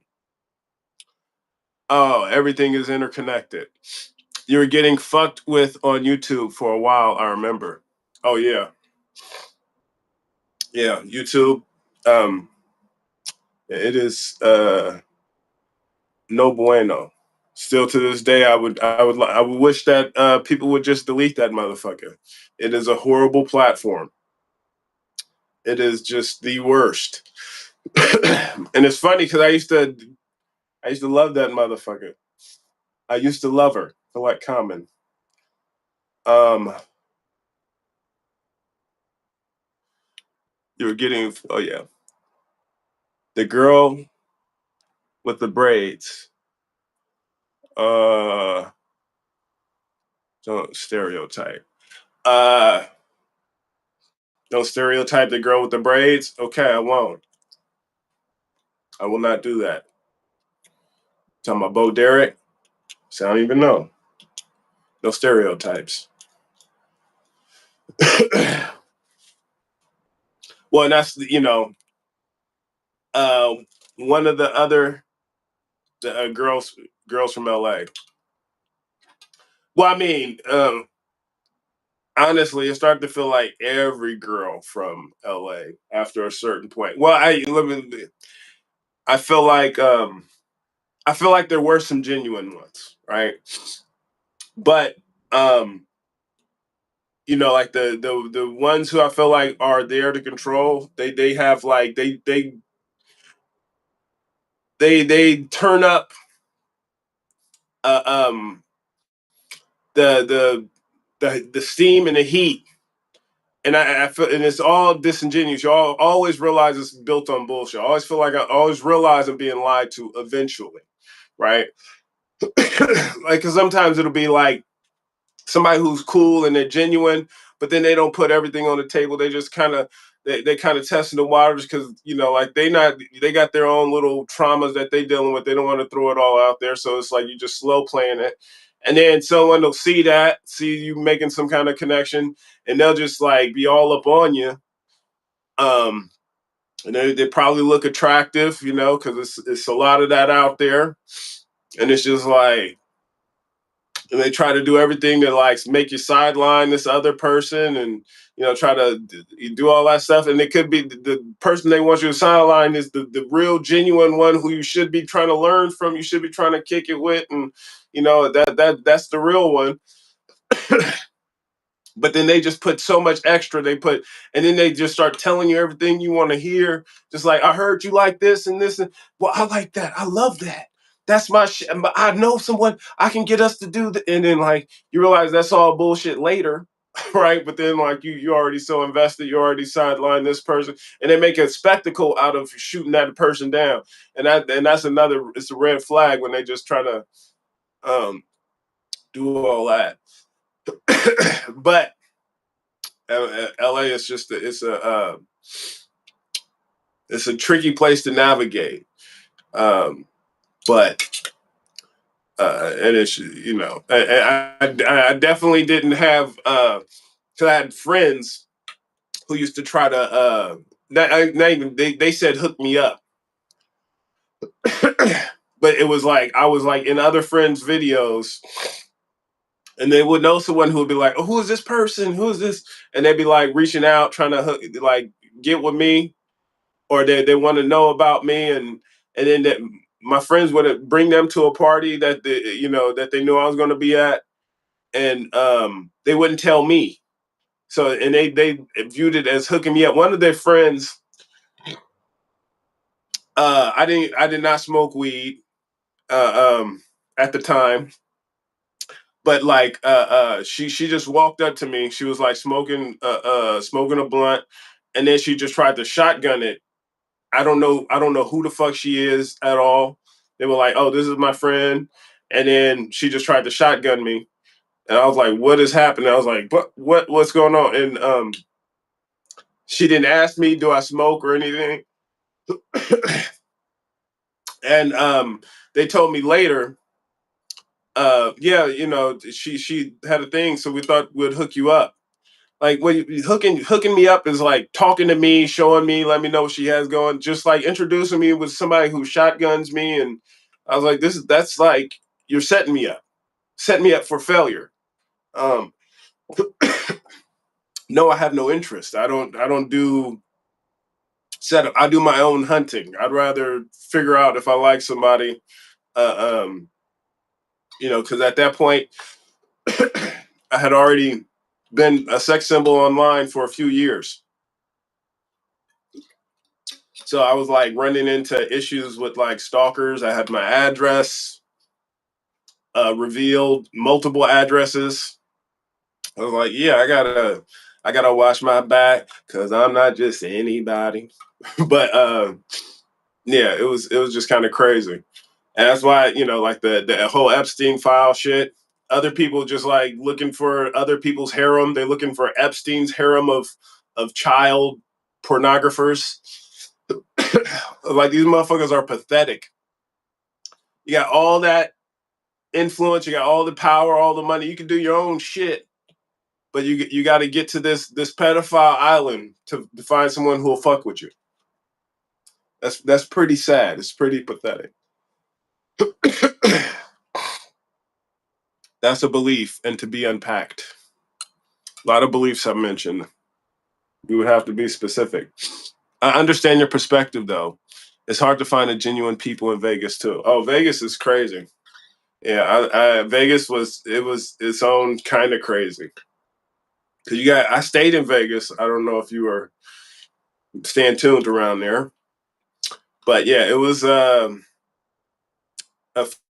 Oh, everything is interconnected. You were getting fucked with on YouTube for a while, I remember. Oh yeah. Yeah, YouTube. Um, it is no bueno. Still to this day, I would wish that people would just delete that motherfucker. It is a horrible platform. It is just the worst. And it's funny because I used to love that motherfucker. I used to love her for like Common. Um, you were getting, oh yeah, the girl with the braids. Uh, don't stereotype. Uh, don't stereotype the girl with the braids. Okay, I won't. I will not do that. Talking about Bo Derek. So I don't even know. No stereotypes. Well, and that's uh, one of the other girls from LA. Well, I mean, honestly, it started to feel like every girl from LA after a certain point. Well, I feel like I feel like there were some genuine ones, right? But like the ones who I feel like are there to control, they have like they turn up uh, um the the steam and the heat, and I feel, and it's all disingenuous. You always realize it's built on bullshit. I always feel like I always realize I'm being lied to eventually, right? Like, cause sometimes it'll be like somebody who's cool and they're genuine, but then they don't put everything on the table. They just kind of they kind of testing the waters because like they got their own little traumas that they dealing with. They don't want to throw it all out there, so it's like you just slow playing it, and then someone will see you making some kind of connection, and they'll just like be all up on you. Um, and they probably look attractive, because it's a lot of that out there, and it's just like and they try to do everything to like make you sideline this other person and try to do all that stuff, and it could be the person they want you to sideline is the real genuine one who you should be trying to learn from, you should be trying to kick it with, and that's the real one. But then they just put so much extra. And then they just start telling you everything you want to hear. Just like, I heard you like this and this. And well, I like that. I love that. That's my shit. I know someone I can get us to do that. And then like you realize that's all bullshit later. Right. But then like you already so invested, you already sidelined this person, and they make a spectacle out of shooting that person down. And that's it's a red flag when they just try to um do all that. But LA is just it's a tricky place to navigate, um, but and it's I definitely didn't have because I had friends who used to try to not even they said hook me up, but it was like I was like in other friends' videos. And they would know someone who would be like, "Oh, who is this person? Who is this?" And they'd be like reaching out, trying to like get with me, or they want to know about me, and then my friends would bring them to a party that that they knew I was going to be at, and they wouldn't tell me. So and they viewed it as hooking me up. One of their friends, I did not smoke weed at the time, but like she just walked up to me. She was like smoking a blunt, and then she just tried to shotgun it. I don't know who the fuck she is at all. They were like, "Oh, this is my friend," and then she just tried to shotgun me, and I was like, "What is happening?" I was like, what's going on?" And she didn't ask me, "Do I smoke or anything?" And they told me later, "Yeah, she had a thing, so we thought we'd hook you up." Like when hooking me up is like talking to me, showing me, let me know what she has going, just like introducing me with somebody who shotguns me, and I was like, that's like you're setting me up for failure. Um, no, I have no interest. I don't do. setup. I do my own hunting. I'd rather figure out if I like somebody, uh, um, because at that point, I had already been a sex symbol online for a few years. So I was like running into issues with like stalkers. I had my address revealed, multiple addresses. I was like, yeah, I gotta watch my back because I'm not just anybody. But yeah, it was just kind of crazy. And that's why, like the whole Epstein file shit. Other people just like looking for other people's harem. They're looking for Epstein's harem of child pornographers. Like these motherfuckers are pathetic. You got all that influence, you got all the power, all the money. You can do your own shit, but you got to get to this pedophile island to find someone who will fuck with you. That's pretty sad. It's pretty pathetic. That's a belief and to be unpacked. A lot of beliefs I mentioned. You would have to be specific. I understand your perspective though. It's hard to find a genuine people in Vegas too. Oh, Vegas is crazy. Yeah, Vegas was its own kind of crazy. Cause I stayed in Vegas. I don't know if you were staying tuned around there, but yeah, it was a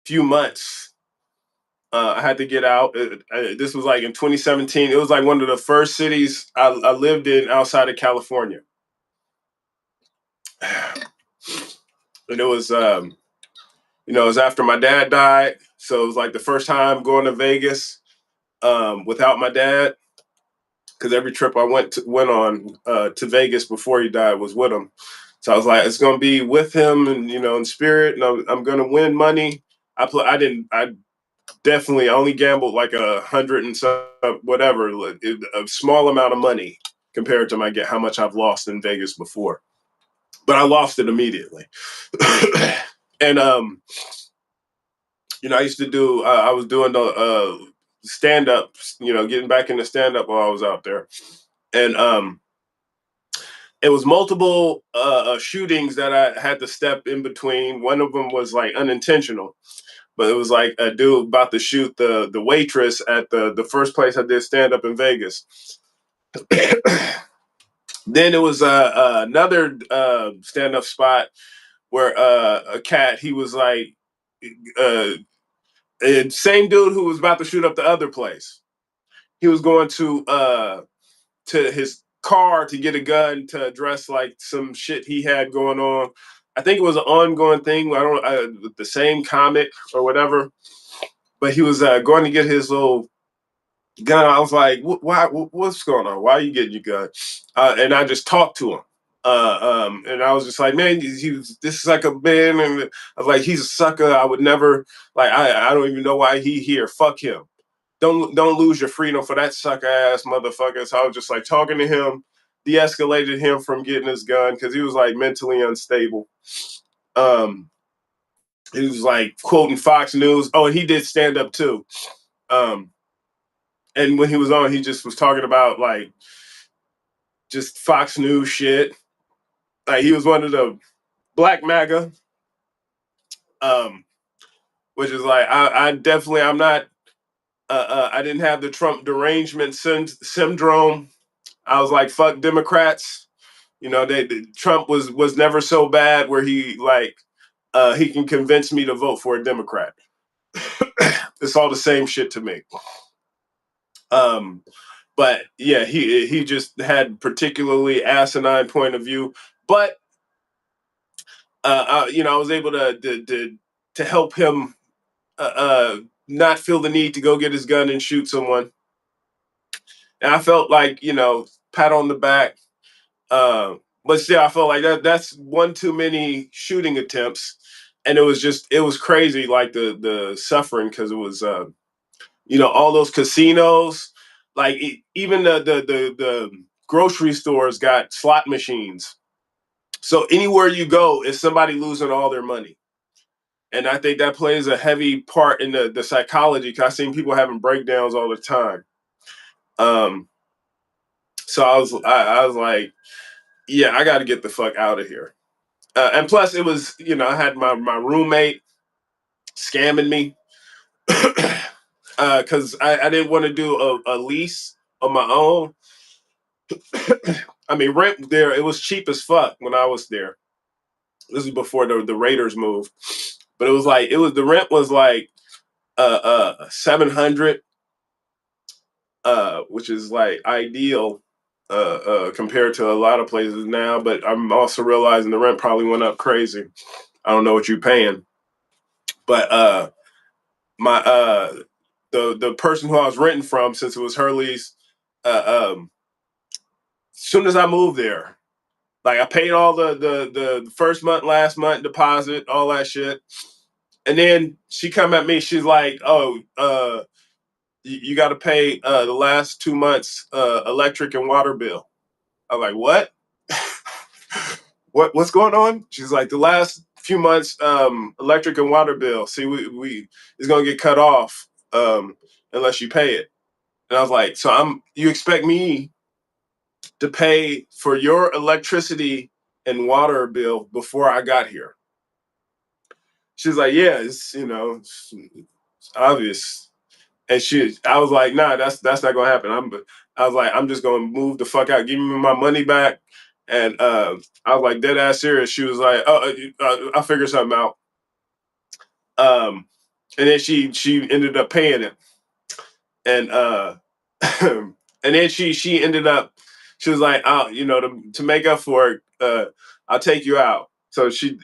few months. I had to get out. This was like in 2017. It was like one of the first cities I lived in outside of California, and it was after my dad died, so it was like the first time going to Vegas without my dad. Because every trip I went on to Vegas before he died was with him. So I was like, it's gonna be with him, and in spirit, and I'm gonna win money. I definitely only gambled like 100 and some whatever, a small amount of money compared to how much I've lost in Vegas before. But I lost it immediately. And I used to do. I was doing the stand up. Getting back into stand up while I was out there, and it was multiple shootings that I had to step in between. One of them was like unintentional, but it was like a dude about to shoot the waitress at the first place I did stand up in Vegas. Then it was another stand up spot where a cat, he was like uh, same dude who was about to shoot up the other place. He was going to his car to get a gun to address like some shit he had going on. I think it was an ongoing thing. I don't the same comic or whatever, but he was going to get his little gun. I was like, "Why? What's going on? Why are you getting your gun?" And I just talked to him. And I was just like, man, this is like a man, and I was like, he's a sucker. I would never like. I don't even know why he here. Fuck him. Don't lose your freedom for that sucker ass motherfucker. So I was just like talking to him, de-escalated him from getting his gun because he was like mentally unstable. Um, he was like quoting Fox News. Oh, and he did stand up too. Um, and when he was on, he just was talking about like just Fox News shit. Like he was one of the Black MAGA, um, which is like I definitely I'm not. I didn't have the Trump derangement syndrome. I was like, fuck Democrats. Trump was never so bad where he can convince me to vote for a Democrat. It's all the same shit to me. Um, but yeah, he just had particularly asinine point of view. But I was able to help him not feel the need to go get his gun and shoot someone. And I felt like pat on the back. But still, I felt like that's one too many shooting attempts, and it was crazy, like the suffering because it was all those casinos, like even the grocery stores got slot machines. So anywhere you go, is somebody losing all their money, and I think that plays a heavy part in the psychology. Because I've seen people having breakdowns all the time. Um, so I was like. yeah, I got to get the fuck out of here. And plus, it was, I had my roommate scamming me because I didn't want to do a lease on my own. I mean, rent there, it was cheap as fuck when I was there. This is before the Raiders moved, but the rent was like 700, which is like ideal compared to a lot of places now. But I'm also realizing the rent probably went up crazy. I don't know what you're paying, but my the person who I was renting from, since it was her lease, as soon as I moved there, like I paid all the first month, last month deposit, all that shit, and then she come at me. She's like, "Oh, you got to pay the last 2 months electric and water bill." I'm like, "What? What's going on?" She's like, "The last few months electric and water bill. See, we is gonna get cut off unless you pay it." And I was like, "So you expect me to pay for your electricity and water bill before I got here?" She's like, "Yeah, it's obvious." And I was like, "Nah, that's not gonna happen." I was like, "I'm just gonna move the fuck out. Give me my money back." And I was like, dead ass serious. She was like, "Oh, I'll figure something out." Um, and then she ended up paying it, and and then she ended up. She was like, "Oh, to make up for it, I'll take you out." So she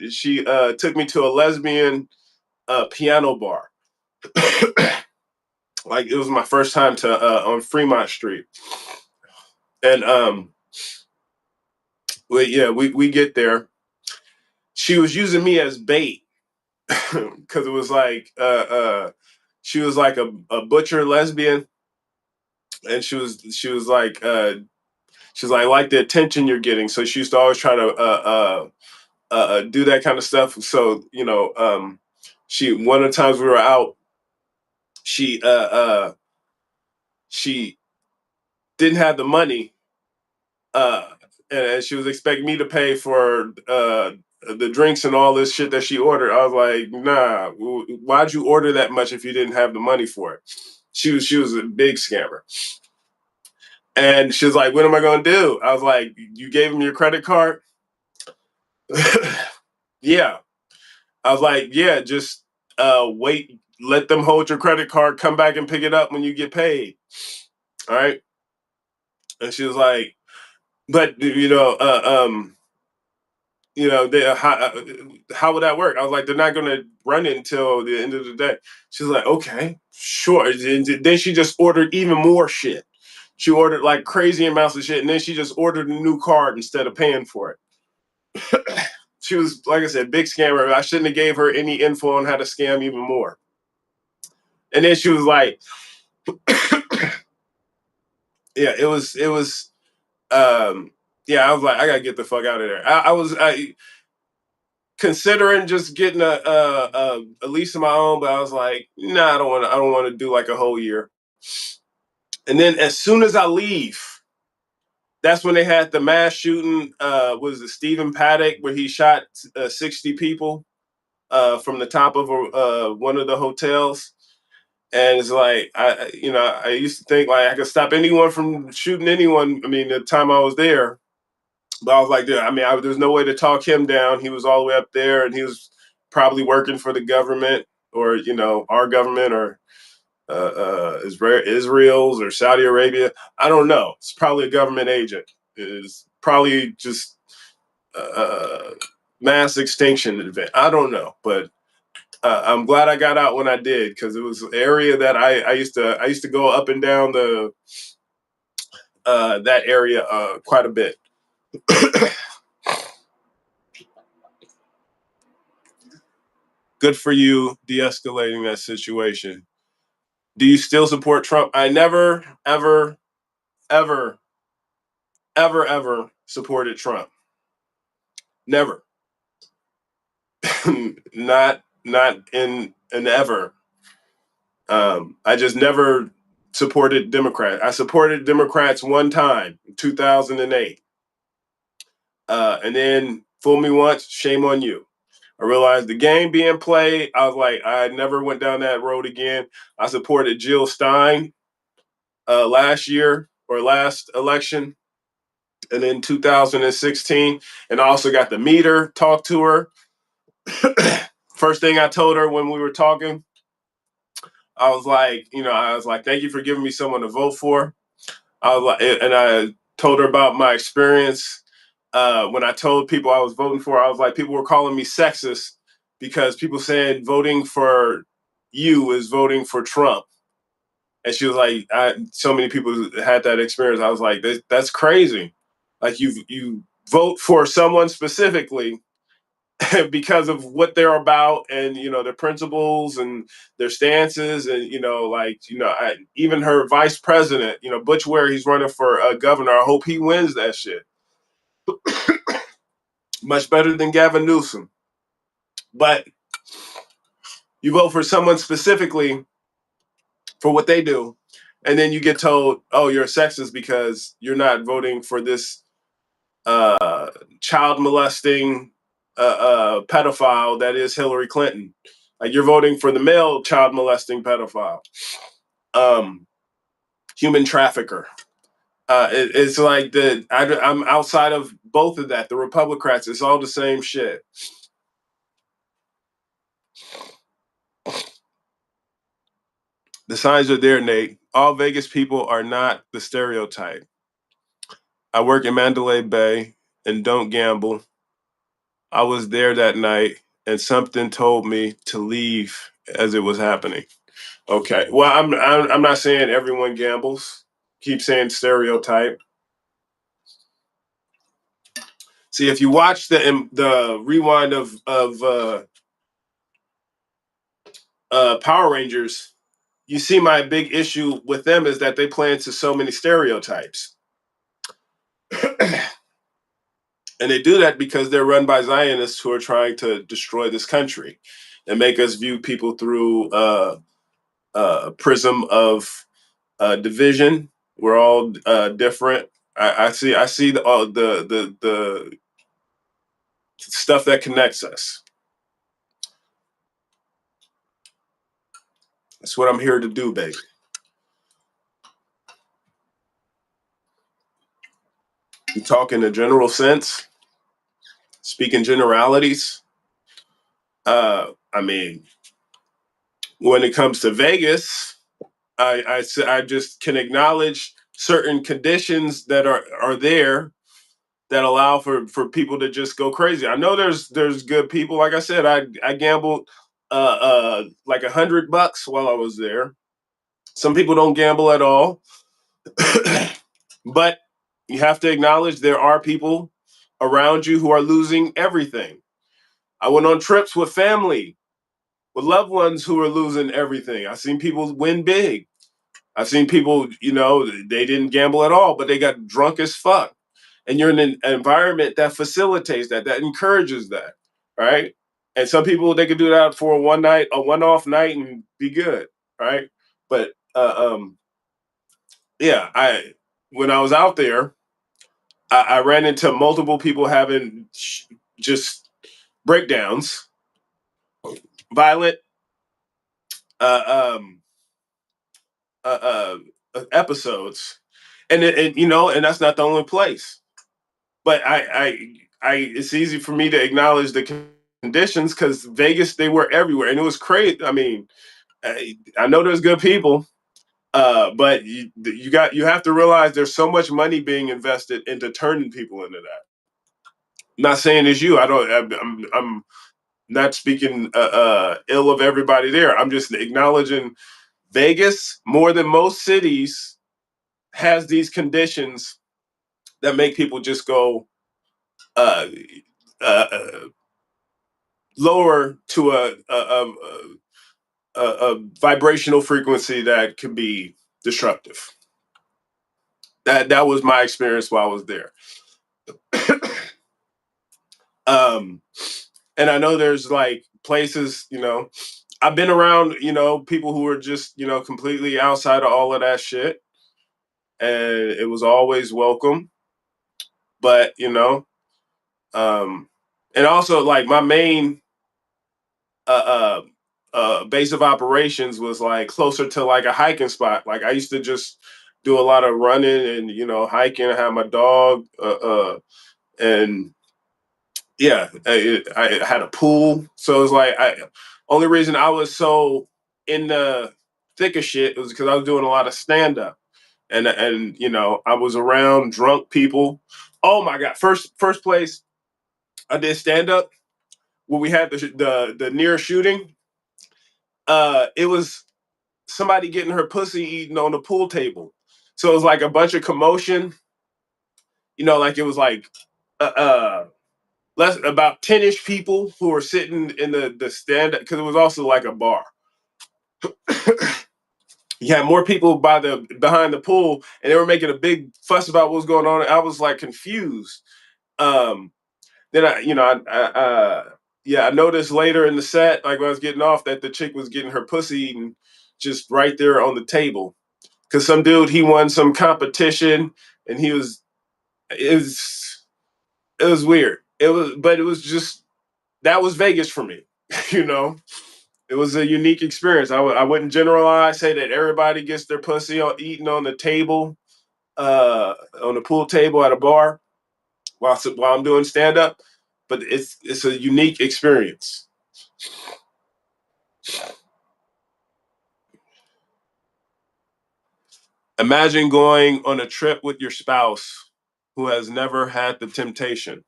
took me to a lesbian piano bar. Like it was my first time to on Fremont Street, and we get there. She was using me as bait because it was like she was like a butcher lesbian, and she was like the attention you're getting. So she used to always try to do that kind of stuff. So she one of the times we were out, she she didn't have the money, uh, and she was expecting me to pay for the drinks and all this shit that she ordered. I was like, nah, why'd you order that much if you didn't have the money for it? She was a big scammer. And she was like, what am I going to do? I was like, you gave him your credit card? Yeah. I was like, yeah, just wait, let them hold your credit card, come back and pick it up when you get paid. All right. And she was like, but how would that work? I was like, they're not going to run it until the end of the day. She's like, okay, sure. And then she just ordered even more shit. She ordered like crazy amounts of shit, and then she just ordered a new card instead of paying for it. She was, like I said, big scammer. I shouldn't have gave her any info on how to scam even more. And then she was like, yeah, it was yeah, I was like, I gotta get the fuck out of there. I was considering just getting a lease of my own, but I was like, nah, I don't want to do like a whole year. And then as soon as I leave, that's when they had the mass shooting. Was it Stephen Paddock where he shot 60 people from the top of one of the hotels? And it's like I used to think like I could stop anyone from shooting anyone. I mean, the time I was there, but I was like, I mean, there's no way to talk him down. He was all the way up there, and he was probably working for the government or our government or Israel's or Saudi Arabia. I don't know. It's probably a government agent. It's probably just mass extinction event. I don't know, but I'm glad I got out when I did because it was an area that I used to go up and down the that area quite a bit. Good for you de-escalating that situation. Do you still support Trump? I never, ever, ever, ever, ever supported Trump. Never. Not in an ever. I just never supported Democrats. I supported Democrats one time in 2008. And then fool me once, shame on you. I realized the game being played. I was like, I never went down that road again. I supported Jill Stein last year or last election, and in 2016. And I also got to meet her, talk to her. First thing I told her when we were talking, I was like, thank you for giving me someone to vote for. I was like, and I told her about my experience. When I told people I was voting for, I was like, people were calling me sexist because people said voting for you is voting for Trump. And she was like, so many people had that experience. I was like, that's crazy. Like you vote for someone specifically because of what they're about and their principles and their stances and even her vice president, Butch Ware, he's running for governor. I hope he wins that shit. Much better than Gavin Newsom. But you vote for someone specifically for what they do, and then you get told, oh, you're a sexist because you're not voting for this child molesting pedophile that is Hillary Clinton. Like you're voting for the male child molesting pedophile, human trafficker. It's like I'm outside of both of that. The Republicrats, it's all the same shit. The signs are there, Nate. All Vegas people are not the stereotype. I work in Mandalay Bay and don't gamble. I was there that night and something told me to leave as it was happening. Okay. Well, I'm not saying everyone gambles. Keep saying stereotype. See, if you watch the rewind of Power Rangers, you see my big issue with them is that they play into so many stereotypes. And they do that because they're run by Zionists who are trying to destroy this country and make us view people through a prism of division. We're all different. I see the stuff that connects us. That's what I'm here to do, baby. You talk in a general sense, speak in generalities. I mean, when it comes to Vegas, I just can acknowledge certain conditions that are there that allow for people to just go crazy. I know there's good people. Like I said, I gambled like $100 while I was there. Some people don't gamble at all, but you have to acknowledge there are people around you who are losing everything. I went on trips with family, with loved ones who are losing everything. I've seen people win big. I've seen people, they didn't gamble at all, but they got drunk as fuck. And you're in an environment that facilitates that encourages that, right? And some people, they could do that for a one-off night and be good, right? But yeah, when I was out there, I ran into multiple people having just breakdowns, violent uh, um, episodes, and that's not the only place. But it's easy for me to acknowledge the conditions because Vegas, they were everywhere, and it was crazy. I mean, I know there's good people, but you have to realize there's so much money being invested into turning people into that. I'm not saying it's you. I'm not speaking ill of everybody there. I'm just acknowledging Vegas more than most cities has these conditions that make people just go uh, uh, lower to a vibrational frequency that can be disruptive. That was my experience while I was there. um, and I know there's like places, I've been around, people who are just, completely outside of all of that shit. And it was always welcome. But, Um, and also like my main uh, base of operations was like closer to like a hiking spot. Like I used to just do a lot of running and hiking. I had my dog, and yeah, I had a pool. So it was like only reason I was so in the thick of shit was because I was doing a lot of stand up, and I was around drunk people. Oh my god! First place I did stand up when we had the near shooting. It was somebody getting her pussy eaten on the pool table. So it was like a bunch of commotion. Like it was like less about 10-ish people who were sitting in the stand because it was also like a bar. You had more people behind the pool, and they were making a big fuss about what was going on. I was like confused. Um, then I noticed later in the set, like when I was getting off, that the chick was getting her pussy eaten just right there on the table because some dude he won some competition and it was weird. But it was just that was Vegas for me, you know. It was a unique experience. I wouldn't generalize, say that everybody gets their pussy eaten on the table, on the pool table at a bar while I'm doing stand up, but it's a unique experience. Imagine going on a trip with your spouse who has never had the temptation.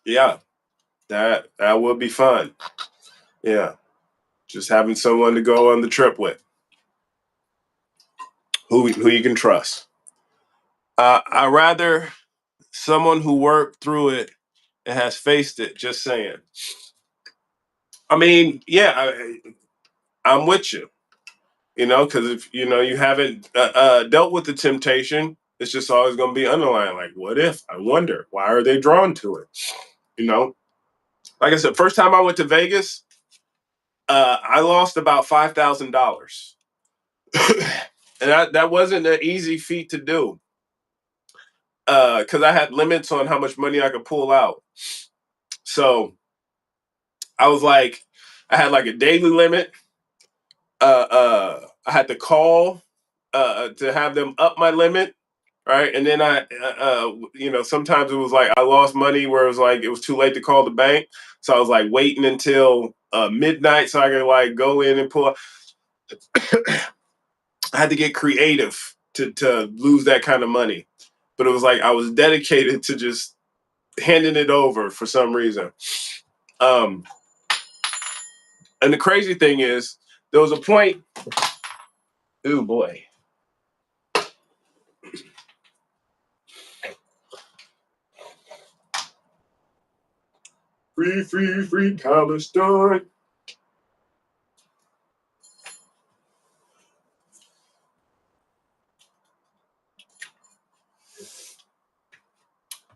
Yeah, that would be fun. Yeah, just having someone to go on the trip with who you can trust. I rather someone who worked through it and has faced it. Just saying. I mean, yeah, I'm with you. Because if you haven't dealt with the temptation, it's just always going to be underlying. Like, what if? I wonder. Why are they drawn to it? You know, like I said, first time I went to Vegas, I lost about $5,000, and that wasn't an easy feat to do because I had limits on how much money I could pull out. So I was like, I had like a daily limit. I had to call to have them up my limit, right? And then sometimes it was like I lost money where it was like it was too late to call the bank, so I was like waiting until midnight so I could like go in and pull. I had to get creative to lose that kind of money, but it was like I was dedicated to just handing it over for some reason. Um, and the crazy thing is, there was a point. Oh boy. Free, free, free Palestine.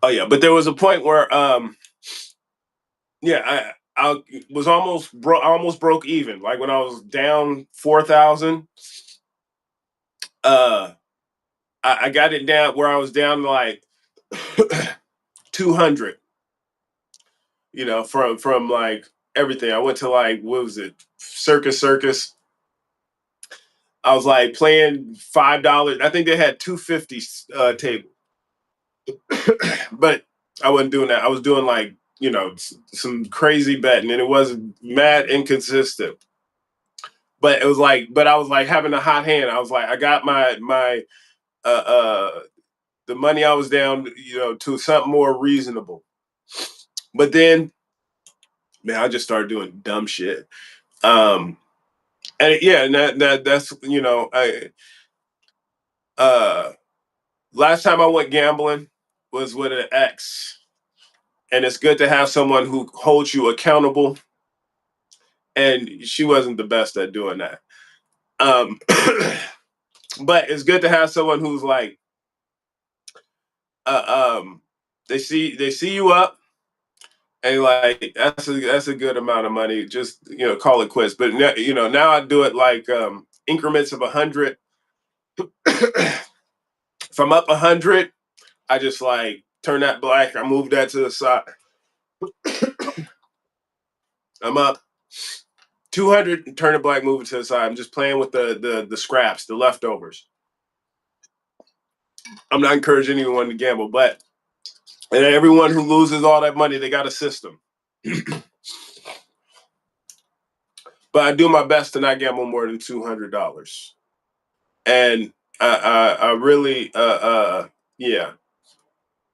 Oh yeah, but there was a point where yeah, I was almost broke even. Like when I was down 4,000, uh I got it down where I was down to like 200, from like everything. I went to like what was it? Circus. I was like playing $5. I think they had 250 table. But I wasn't doing that. I was doing like, some crazy betting and it was mad inconsistent. But it was like, but I was like having a hot hand. I was like, I got my uh the money I was down, to something more reasonable. But then, man, I just started doing dumb shit. Um, and yeah, and that's I uh last time I went gambling was with an ex, and it's good to have someone who holds you accountable. And she wasn't the best at doing that. Um, but it's good to have someone who's like, um, they see you up, and like that's a good amount of money. Just call it quits. But now I do it like increments of 100. If I'm up 100, I just like turn that black. I move that to the side. I'm up 200. Turn it black. Move it to the side. I'm just playing with the scraps, the leftovers. I'm not encouraging anyone to gamble, but and everyone who loses all that money, they got a system. But I do my best to not gamble more than $200. And I really, yeah.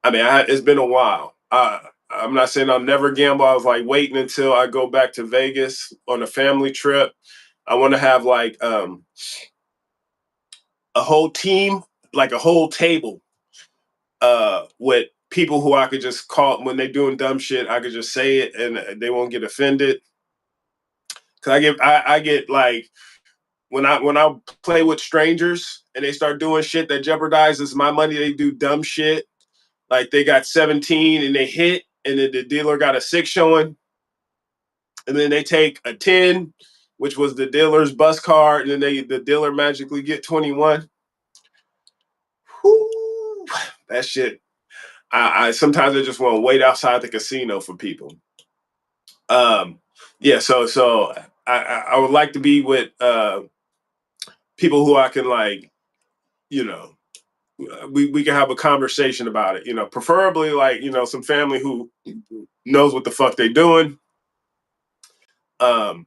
I mean, it's been a while. I'm not saying I'll never gamble. I was like waiting until I go back to Vegas on a family trip. I want to have like a whole team, like a whole table, with people who I could just call when they're doing dumb shit. I could just say it and they won't get offended. Cause I get like when I play with strangers and they start doing shit that jeopardizes my money. They do dumb shit. Like they got 17 and they hit, and then the dealer got a 6 showing, and then they take a 10, which was the dealer's bus card, and then the dealer magically get 21. Whew, that shit. I sometimes I just want to wait outside the casino for people. Um, yeah, so I would like to be with people who I can like, you know, we can have a conversation about it. You know, preferably like some family who knows what the fuck they doing. Um,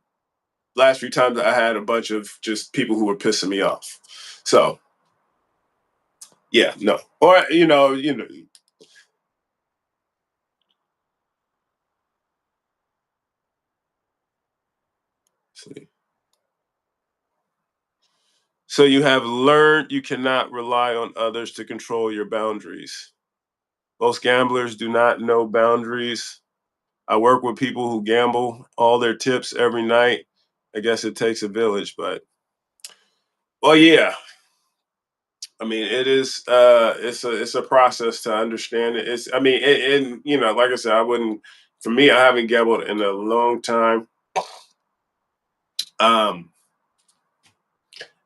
Last few times I had a bunch of just people who were pissing me off. So yeah, no, or so you have learned you cannot rely on others to control your boundaries. Most gamblers do not know boundaries. I work with people who gamble all their tips every night. I guess it takes a village, but well, yeah. I mean, it is. It's a process to understand it. It's. I mean, and like I said, I wouldn't. For me, I haven't gambled in a long time. Um,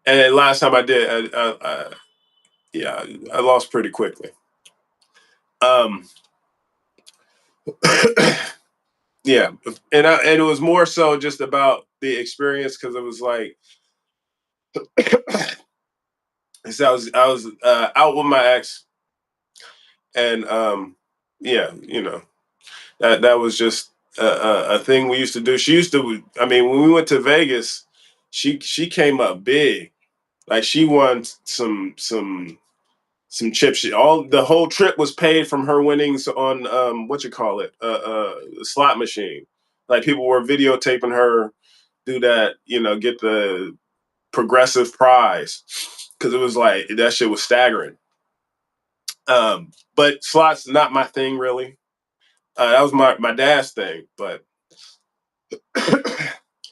and last time I did, yeah, I lost pretty quickly. Um, yeah, and it was more so just about the experience because it was like, so I was out with my ex, and yeah, that was just a thing we used to do. She used to. I mean, when we went to Vegas, she came up big. Like she won some chips. The whole trip was paid from her winnings on what you call it, slot machine. Like people were videotaping her do that, get the progressive prize because it was like that shit was staggering. But slots not my thing really. That was my dad's thing, but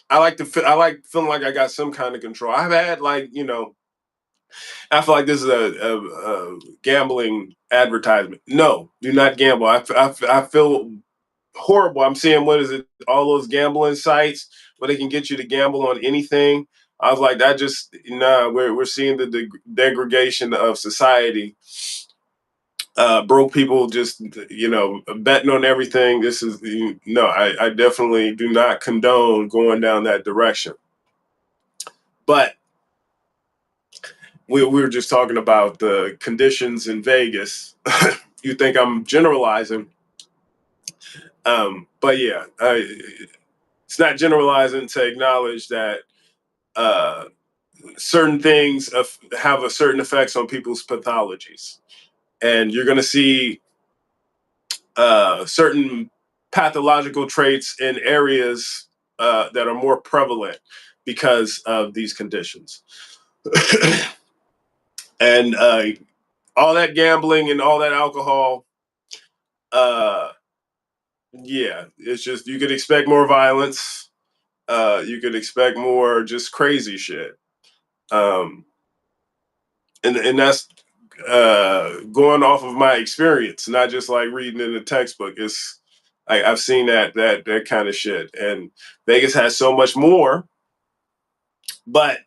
I like feeling like I got some kind of control. I've had like I feel like this is a gambling advertisement. No, do not gamble. I feel horrible. I'm seeing what is it? All those gambling sites where they can get you to gamble on anything. I was like, that just nah. We're seeing the degradation of society. Broke people just betting on everything. This is no. I definitely do not condone going down that direction. But we were just talking about the conditions in Vegas. You think I'm generalizing, but yeah, it's not generalizing to acknowledge that uh, certain things have a certain effects on people's pathologies, and you're going to see certain pathological traits in areas that are more prevalent because of these conditions. And all that gambling and all that alcohol, uh, yeah, it's just you could expect more violence. You could expect more just crazy shit. Um, and that's going off of my experience, not just like reading in the textbook. It's I've seen that kind of shit, and Vegas has so much more. But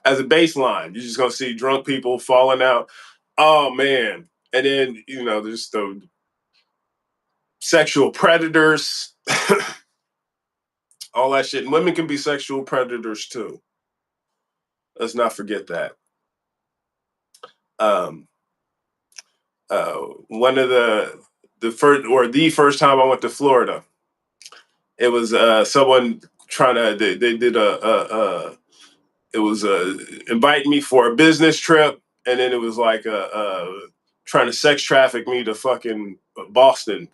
as a baseline, you're just gonna see drunk people falling out. Oh man, And then, you know, there's the sexual predators, all that shit. And women can be sexual predators too. Let's not forget that. Um, One of the first time I went to Florida, it was someone trying to they did it was inviting me for a business trip, and then it was like trying to sex traffic me to fucking Boston.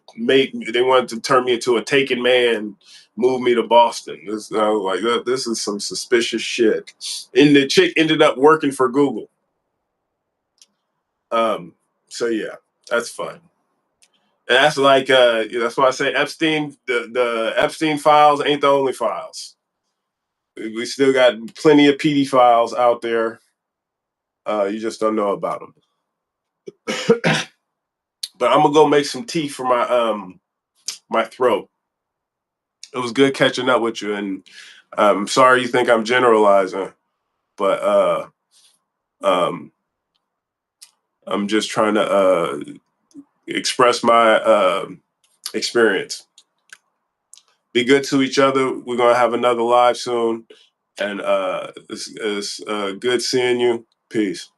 They wanted to turn me into a taken man, move me to Boston. I was like, this is some suspicious shit. And the chick ended up working for Google. So yeah, that's fun. And that's like that's why I say Epstein. The Epstein files ain't the only files. We still got plenty of PD files out there. You just don't know about them. But I'm gonna go make some tea for my throat. It was good catching up with you, and I'm sorry you think I'm generalizing, but um, I'm just trying to express my experience. Be good to each other. We're gonna have another live soon, and it's good seeing you. Peace.